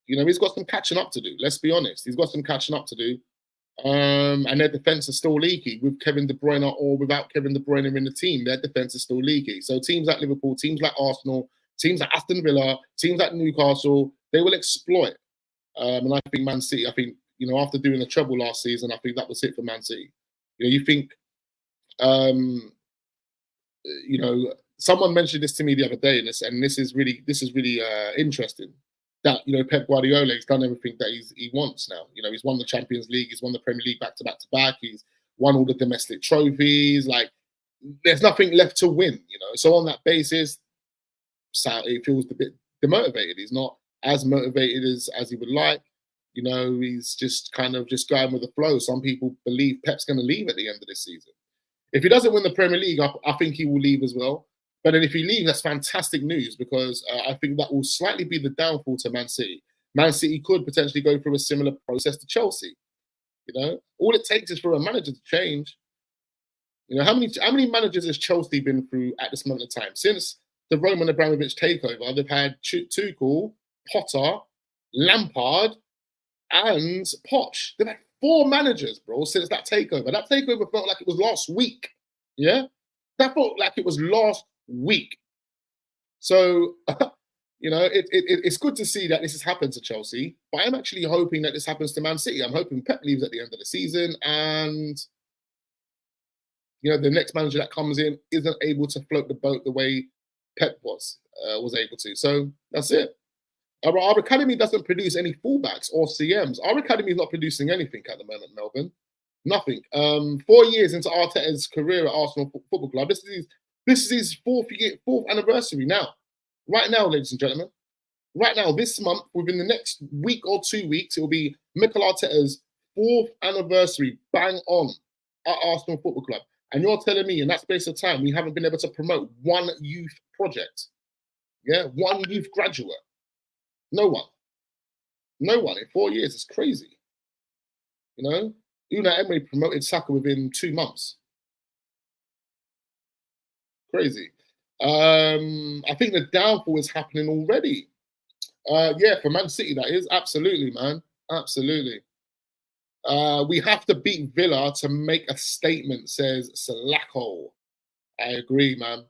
know, he's got some catching up to do. Let's be honest. He's got some catching up to do. And their defence is still leaky with Kevin De Bruyne or without Kevin De Bruyne in the team. Their defence is still leaky. So teams like Liverpool, teams like Arsenal, teams like Aston Villa, teams like Newcastle, they will exploit. And I think Man City, you know, after doing the treble last season, I think that was it for Man City. You know, you think, you know, someone mentioned this to me the other day, and this is really interesting. That, you know, Pep Guardiola, he's done everything that he wants now. You know, he's won the Champions League, he's won the Premier League back to back, he's won all the domestic trophies. Like, there's nothing left to win, you know. So on that basis, it feels a bit demotivated. He's not as motivated as he would like. You know, he's just kind of just going with the flow. Some people believe Pep's going to leave at the end of this season. If he doesn't win the Premier League, I think he will leave as well. But then if he leaves, that's fantastic news, because I think that will slightly be the downfall to Man City. Man City could potentially go through a similar process to Chelsea. You know, all it takes is for a manager to change. You know, how many managers has Chelsea been through at this moment in time? Since the Roman Abramovich takeover, they've had Tuchel, Potter, Lampard, and Poch. They've had 4 managers, bro, since that takeover. That takeover felt like it was last week. Yeah? That felt like it was last week. So, it's good to see that this has happened to Chelsea, but I'm actually hoping that this happens to Man City. I'm hoping Pep leaves at the end of the season and, the next manager that comes in isn't able to float the boat the way Pep was able to. So that's it. Our academy doesn't produce any fullbacks or CMs. Our academy is not producing anything at the moment, Melbourne. Nothing. 4 years into Arteta's career at Arsenal Football Club, this is his fourth anniversary now. Right now, ladies and gentlemen. Right now, this month, within the next week or 2 weeks, it will be Mikel Arteta's 4th anniversary, bang on, at Arsenal Football Club. And you're telling me in that space of time, we haven't been able to promote one youth project? Yeah, one youth graduate. No one. No one in 4 years. It's crazy. Unai Emery promoted Saka within 2 months. Crazy. I think the downfall is happening already. For Man City, that is. Absolutely, man. Absolutely. We have to beat Villa to make a statement, says Salako. I agree, man.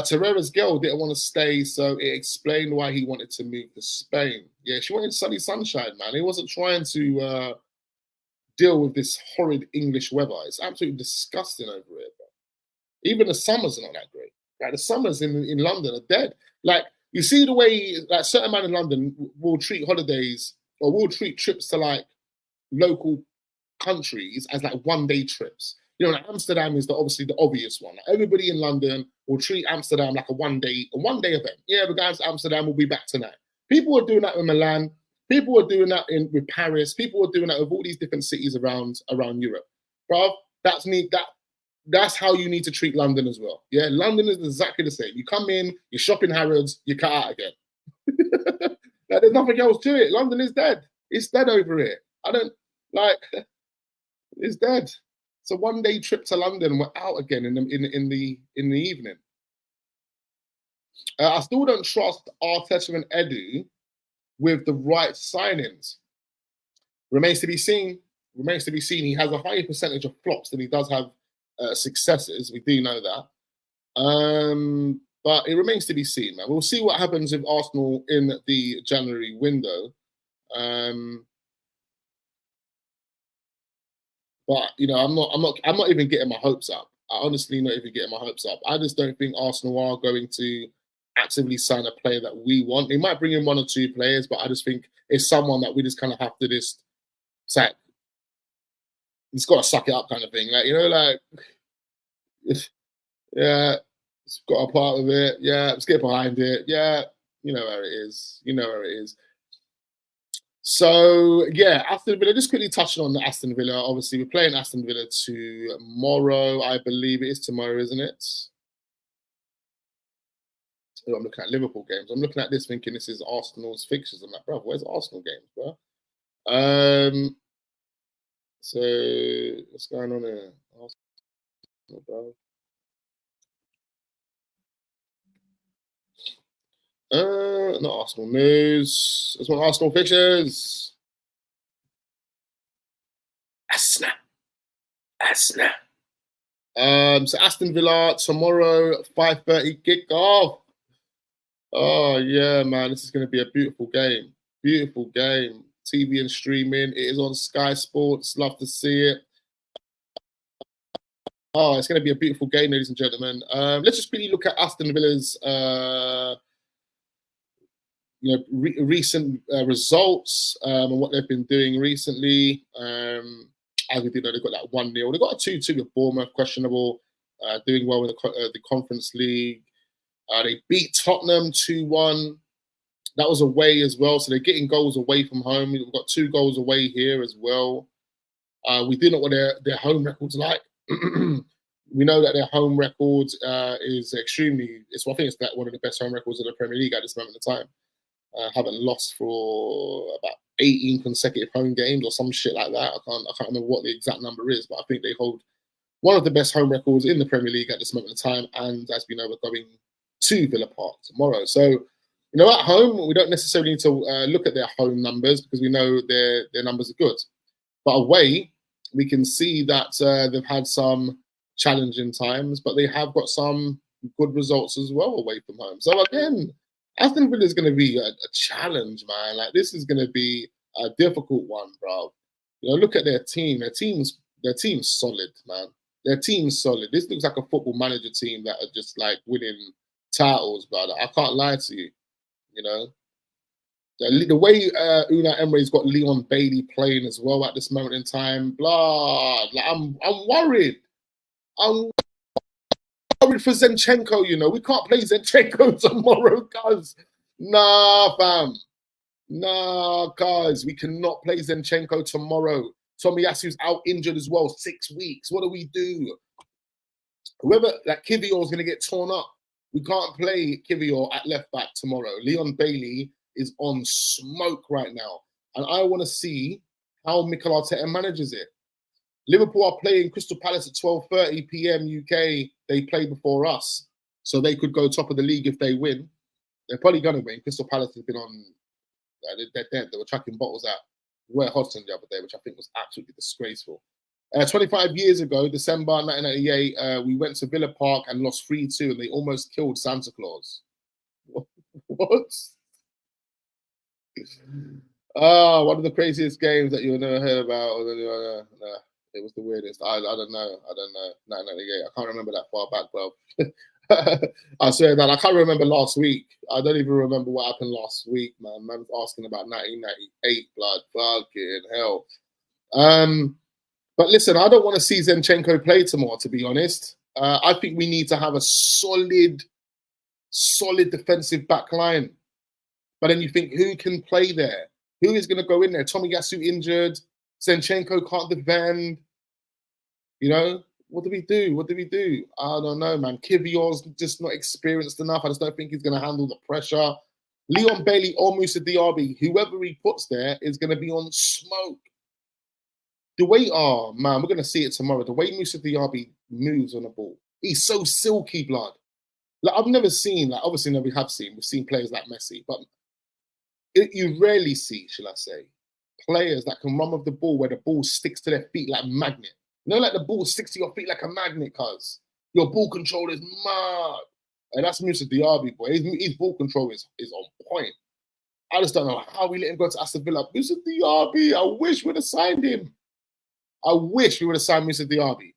Terrera's girl didn't want to stay, so it explained why he wanted to move to Spain. Yeah, she wanted sunny sunshine, man. He wasn't trying to deal with this horrid English weather. It's absolutely disgusting over here, bro. Even the summers are not that great. Like, the summers in London are dead. Like, you see the way, like, certain man in London will treat holidays or will treat trips to, like, local countries as, like, one-day trips. Like Amsterdam is obviously the obvious one. Like, everybody in London will treat Amsterdam like a one-day event. Yeah, we're going to Amsterdam, we'll be back tonight. People are doing that with Milan. People are doing that with Paris. People are doing that with all these different cities around Europe. Bro, that's how you need to treat London as well. Yeah, London is exactly the same. You come in, you shop in Harrods, you cut out again. Like, there's nothing else to it. London is dead. It's dead over here. It's dead. It's a one-day trip to London. We're out again in the evening. I still don't trust Arteta and Edu with the right signings. Remains to be seen. Remains to be seen. He has a higher percentage of flops than he does have successes. We do know that. But it remains to be seen, man. We'll see what happens with Arsenal in the January window. But I'm not even getting my hopes up. I honestly not even getting my hopes up. I just don't think Arsenal are going to actively sign a player that we want. They might bring in 1 or 2 players, but I just think it's someone that we just kind of have to just say, it's got to suck it up kind of thing. Like, yeah, it's got a part of it. Yeah, let's get behind it. Yeah, you know where it is. So, yeah, Aston Villa, just quickly touching on the Aston Villa. Obviously, we're playing Aston Villa tomorrow. I believe it is tomorrow, isn't it? I'm looking at Liverpool games. I'm looking at this thinking this is Arsenal's fixtures. I'm like, bro, where's Arsenal games, bro? So, what's going on here? Arsenal, bro. Not Arsenal news. It's one Arsenal fixtures. Arsenal. So Aston Villa tomorrow, 5:30 kickoff. Oh yeah, man, this is going to be a beautiful game. Beautiful game. TV and streaming. It is on Sky Sports. Love to see it. Oh, it's going to be a beautiful game, ladies and gentlemen. Let's just quickly look at Aston Villa's recent results and what they've been doing recently. As we do know, they've got that 1-0. They've got a 2-2 with Bournemouth, questionable, doing well in the Conference League. They beat Tottenham 2-1. That was away as well, so they're getting goals away from home. We've got 2 goals away here as well. We do know what their home record's like. We know that their home record is extremely. I think it's one of the best home records in the Premier League at this moment in time. Haven't lost for about 18 consecutive home games or some shit like that. I can't remember what the exact number is, but I think they hold one of the best home records in the Premier League at this moment in time. And as we know, we're going to Villa Park tomorrow. So, at home, we don't necessarily need to look at their home numbers because we know their numbers are good. But away, we can see that they've had some challenging times, but they have got some good results as well away from home. So again, Aston Villa is going to be a challenge, man. Like, this is going to be a difficult one, bro. Look at their team. Their team's solid, man. Their team's solid. This looks like a football manager team that are just like winning titles, brother. I can't lie to you. The way Unai Emery's got Leon Bailey playing as well at this moment in time, blah. Like, I'm worried. I'm worried for Zinchenko. We can't play Zinchenko tomorrow, guys. Nah, fam. Nah, guys. We cannot play Zinchenko tomorrow. Tomiyasu's out injured as well, 6 weeks. What do we do? Whoever, like Kivior is going to get torn up. We can't play Kivior at left back tomorrow. Leon Bailey is on smoke right now. And I want to see how Mikel Arteta manages it. Liverpool are playing Crystal Palace at 12:30 p.m. UK. They play before us. So they could go top of the league if they win. They're probably going to win. Crystal Palace has been on, they're dead. They were chucking bottles at Roy Hodgson the other day, which I think was absolutely disgraceful. 25 years ago, December 1998, we went to Villa Park and lost 3-2, and they almost killed Santa Claus. What? One of the craziest games that you'll never hear about. Nah, it was the weirdest. I don't know. 1998. I can't remember that far back, bro. I swear that I can't remember last week. I don't even remember what happened last week, man. Man's asking about 1998, blood. Fucking hell. But listen, I don't want to see Zinchenko play tomorrow, to be honest. I think we need to have a solid defensive back line. But then you think, who can play there? Who is going to go in there? Tomiyasu injured. Zinchenko can't defend. What do we do? I don't know, man. Kivior's just not experienced enough. I just don't think he's going to handle the pressure. Leon Bailey or Moussa Diaby, whoever he puts there is going to be on smoke. The way, man, we're going to see it tomorrow. The way Moussa Diaby moves on the ball, he's so silky, blood. Like, I've never seen, obviously, we've seen players like Messi, but you rarely see, shall I say, players that can run with the ball where the ball sticks to their feet like a magnet. Like the ball sticks to your feet like a magnet, cuz your ball control is mad. And that's Moussa Diaby, boy. His ball control is on point. I just don't know how we let him go to Aston Villa. Moussa Diaby, I wish we'd have signed him. I wish we would have signed Moussa Diaby.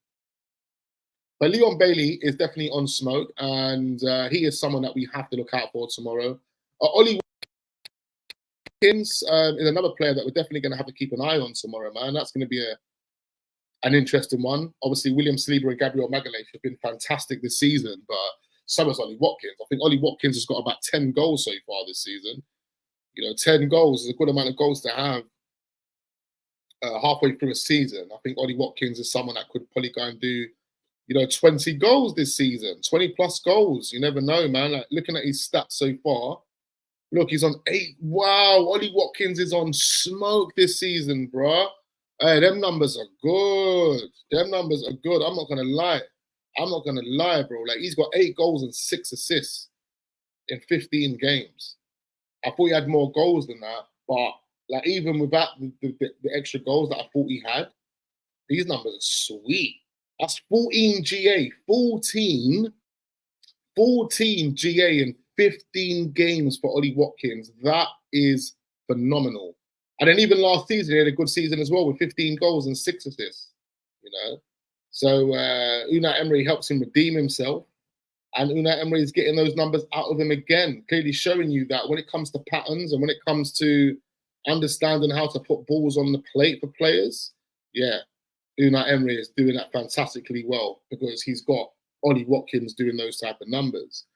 But Leon Bailey is definitely on smoke, and he is someone that we have to look out for tomorrow. Ollie Watkins is another player that we're definitely going to have to keep an eye on tomorrow, man. That's going to be an interesting one. Obviously, William Saliba and Gabriel Magalhaes have been fantastic this season, but so has Ollie Watkins. I think Ollie Watkins has got about 10 goals so far this season. 10 goals is a good amount of goals to have halfway through a season. I think Ollie Watkins is someone that could probably go and do, 20 goals this season, 20 plus goals. You never know, man. Like, looking at his stats so far, look, he's on 8. Wow, Ollie Watkins is on smoke this season, bro. Hey, them numbers are good. I'm not gonna lie, bro. Like, he's got 8 goals and 6 assists in 15 games. I thought he had more goals than that, but like, even without the extra goals that I thought he had, these numbers are sweet. That's 14 GA, 14 GA in 15 games for Ollie Watkins. That is phenomenal. And then even last season, he had a good season as well with 15 goals and 6 assists. So Unai Emery helps him redeem himself, and Unai Emery is getting those numbers out of him again, clearly showing you that when it comes to patterns and when it comes to understanding how to put balls on the plate for players, yeah, Unai Emery is doing that fantastically well because he's got Ollie Watkins doing those type of numbers.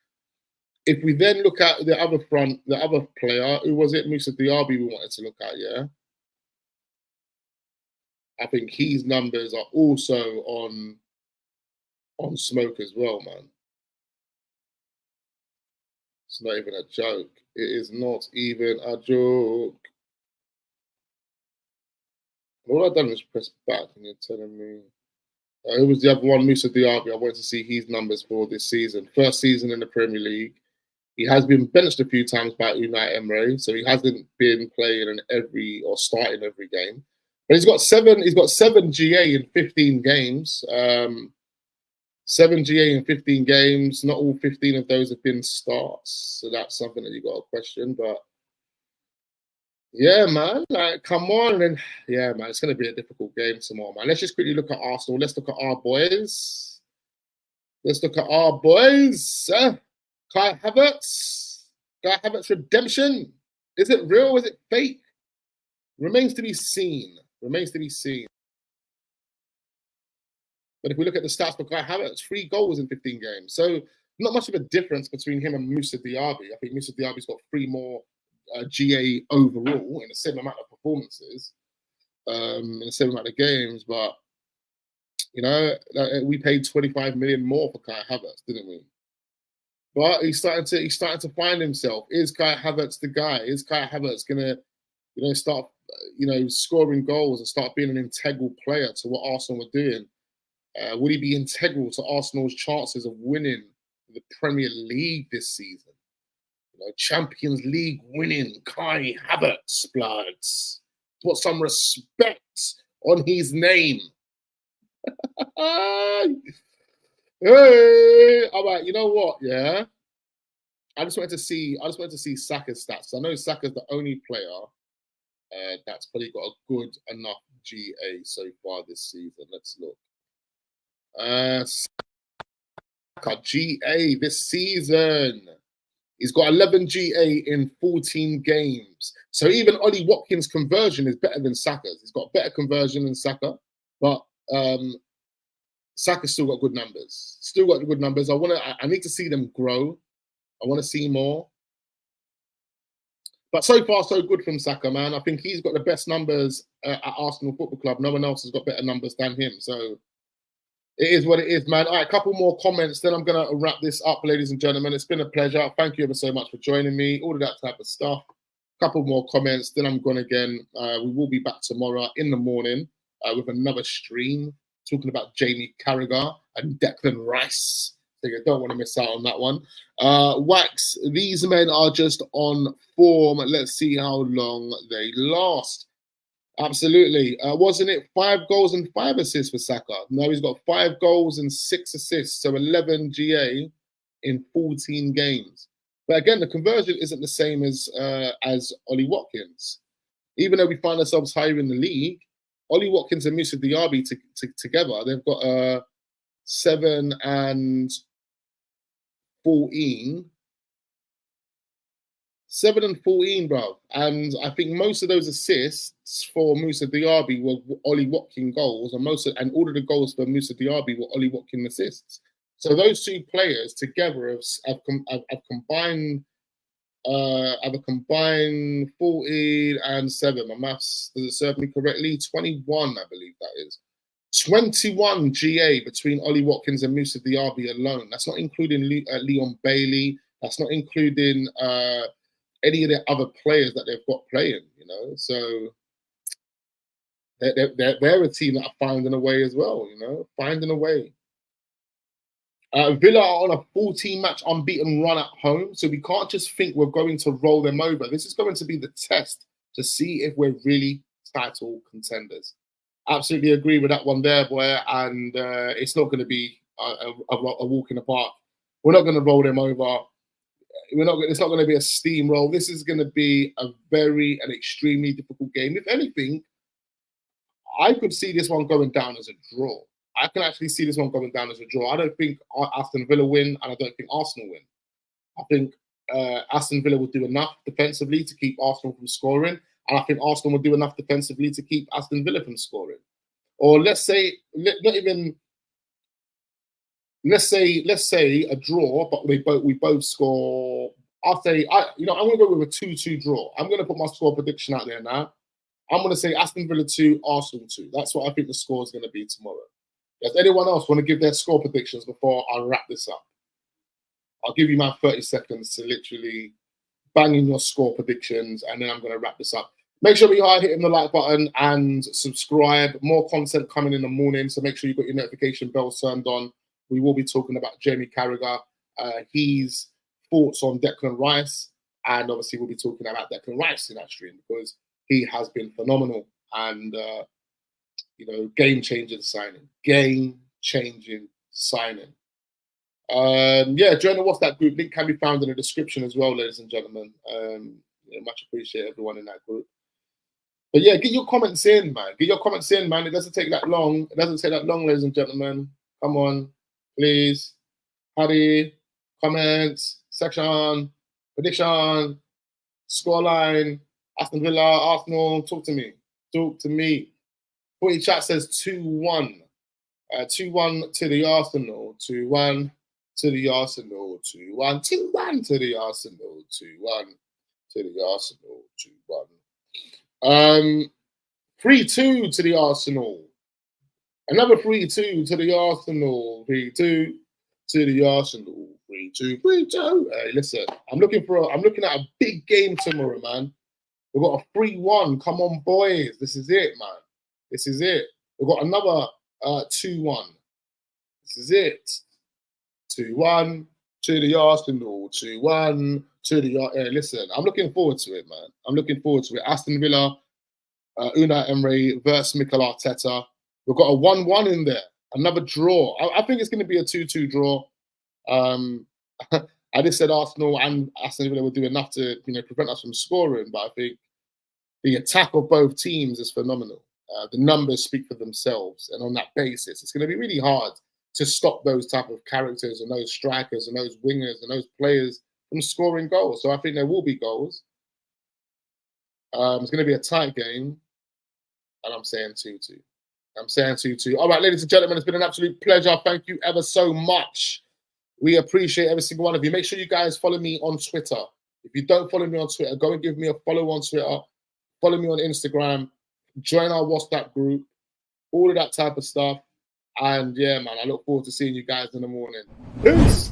If we then look at the other front, the other player, who was it? Moussa Diaby we wanted to look at, yeah? I think his numbers are also on smoke as well, man. It's not even a joke. It is not even a joke. All I've done is press back and you're telling me Who was the other one? Musa Diaby. I wanted to see his numbers for this season. First season in the Premier League. He has been benched a few times by Unai Emery, so he hasn't been playing in every or starting every game. But he's got seven. He's got 7 GA in 15 games. 7 GA in 15 games. Not all 15 of those have been starts, so that's something that you got to question. But yeah, man, like come on, and yeah, man, it's going to be a difficult game tomorrow, man. Let's just quickly look at Arsenal. Let's look at our boys. Let's look at our boys. Kai Havertz. Kai Havertz redemption. Is it real? Is it fake? Remains to be seen. Remains to be seen. But if we look at the stats for Kai Havertz, 3 goals in 15 games. So not much of a difference between him and Musa Diaby. I think Musa Diaby's got 3 more GA overall in the same amount of performances, in the same amount of games. But, you know, we paid 25 million more for Kai Havertz, didn't we? But he's starting to find himself. Is Kai Havertz the guy? Is Kai Havertz gonna, you know, start, you know, scoring goals and start being an integral player to what Arsenal were doing? Will he be integral to Arsenal's chances of winning the Premier League this season? You know, Champions League winning Kai Havertz, bloods. Put some respect on his name. Hey, all right. You know what? Yeah, I just wanted to see Saka's stats. I know Saka's the only player that's probably got a good enough GA so far this season. Let's look. Saka GA this season. He's got 11 GA in 14 games. So even Ollie Watkins' conversion is better than Saka's. He's got better conversion than Saka, but Saka's still got good numbers. Still got good numbers. I need to see them grow. I want to see more. But so far, so good from Saka, man. I think he's got the best numbers at Arsenal Football Club. No one else has got better numbers than him. So it is what it is, man. All right, a couple more comments. Then I'm going to wrap this up, ladies and gentlemen. It's been a pleasure. Thank you ever so much for joining me. All of that type of stuff. Couple more comments. Then I'm gone again. We will be back tomorrow in the morning with another stream, talking about Jamie Carragher and Declan Rice. So you don't want to miss out on that one. Wax, these men are just on form. Let's see how long they last. Absolutely. Wasn't it 5 goals and 5 assists for Saka? No, he's got 5 goals and 6 assists. So 11 GA in 14 games. But again, the conversion isn't the same as Ollie Watkins. Even though we find ourselves higher in the league, Ollie Watkins and Musa Diaby together, they've got 7 and 14. 7 and 14, bro. And I think most of those assists for Musa Diaby were Ollie Watkins goals, and all of the goals for Musa Diaby were Ollie Watkins assists. So those 2 players together have combined have a combined 14 and 7. My maths, does it serve me correctly? 21, I believe that is. 21 GA between Ollie Watkins and Musa Diaby alone. That's not including Leon Bailey. That's not including any of the other players that they've got playing, you know. So they're a team that are finding a way as well, you know, finding a way. Villa are on a 14-match unbeaten run at home, so we can't just think we're going to roll them over. This is going to be the test to see if we're really title contenders. Absolutely agree with that one there, boy. And it's not going to be a walk in the park. We're not going to roll them over. It's not going to be a steamroll. This is going to be a very and extremely difficult game. If anything, I could see this one going down as a draw. I can actually see this one going down as a draw. I don't think Aston Villa win, and I don't think Arsenal win. I think Aston Villa will do enough defensively to keep Arsenal from scoring, and I think Arsenal will do enough defensively to keep Aston Villa from scoring. Or let's say a draw, but we both score. I'm going to go with a 2-2 draw. I'm going to put my score prediction out there now. I'm going to say Aston Villa 2, Arsenal 2. That's what I think the score is going to be tomorrow. Does anyone else want to give their score predictions before I wrap this up? I'll give you my 30 seconds to literally bang in your score predictions, and then I'm going to wrap this up. Make sure you are hitting the like button and subscribe. More content coming in the morning, so make sure you've got your notification bell turned on. We will be talking about Jamie Carragher, his thoughts on Declan Rice, and obviously we'll be talking about Declan Rice in that stream because he has been phenomenal and game-changing signing. Game-changing signing. Yeah, join the WhatsApp group. Link can be found in the description as well, ladies and gentlemen. Much appreciate everyone in that group. But yeah, get your comments in, man. Get your comments in, man. It doesn't take that long. It doesn't take that long, ladies and gentlemen. Come on, please. Hurry, comments, section, prediction, scoreline, Aston Villa, Arsenal. Talk to me. Talk to me. Footy chat says 2-1. 2-1 to the Arsenal. 2-1 to the Arsenal. 2-1. 2-1 to the Arsenal. 2-1 to the Arsenal. 2-1. 3-2 to the Arsenal. Another 3-2 to the Arsenal. 3-2 to the Arsenal. 3-2. 3-2. Hey, listen, I'm looking at a big game tomorrow, man. We've got a 3-1. Come on, boys. This is it, man. This is it. We've got another 2-1. This is it. 2-1 to the Arsenal. 2-1 to the listen, I'm looking forward to it, man. I'm looking forward to it. Aston Villa, Unai Emery versus Mikel Arteta. We've got a 1-1 in there. Another draw. I think it's going to be a 2-2 draw. I just said Arsenal and Aston Villa will do enough to prevent us from scoring, but I think the attack of both teams is phenomenal. The numbers speak for themselves, and on that basis, it's going to be really hard to stop those type of characters and those strikers and those wingers and those players from scoring goals. So I think there will be goals. It's going to be a tight game, and I'm saying 2-2. I'm saying 2-2. All right, ladies and gentlemen, it's been an absolute pleasure. Thank you ever so much. We appreciate every single one of you. Make sure you guys follow me on Twitter. If you don't follow me on Twitter, go and give me a follow on Twitter. Follow me on Instagram. Join our WhatsApp group. All of that type of stuff. And yeah, man, I look forward to seeing you guys in the morning. Peace.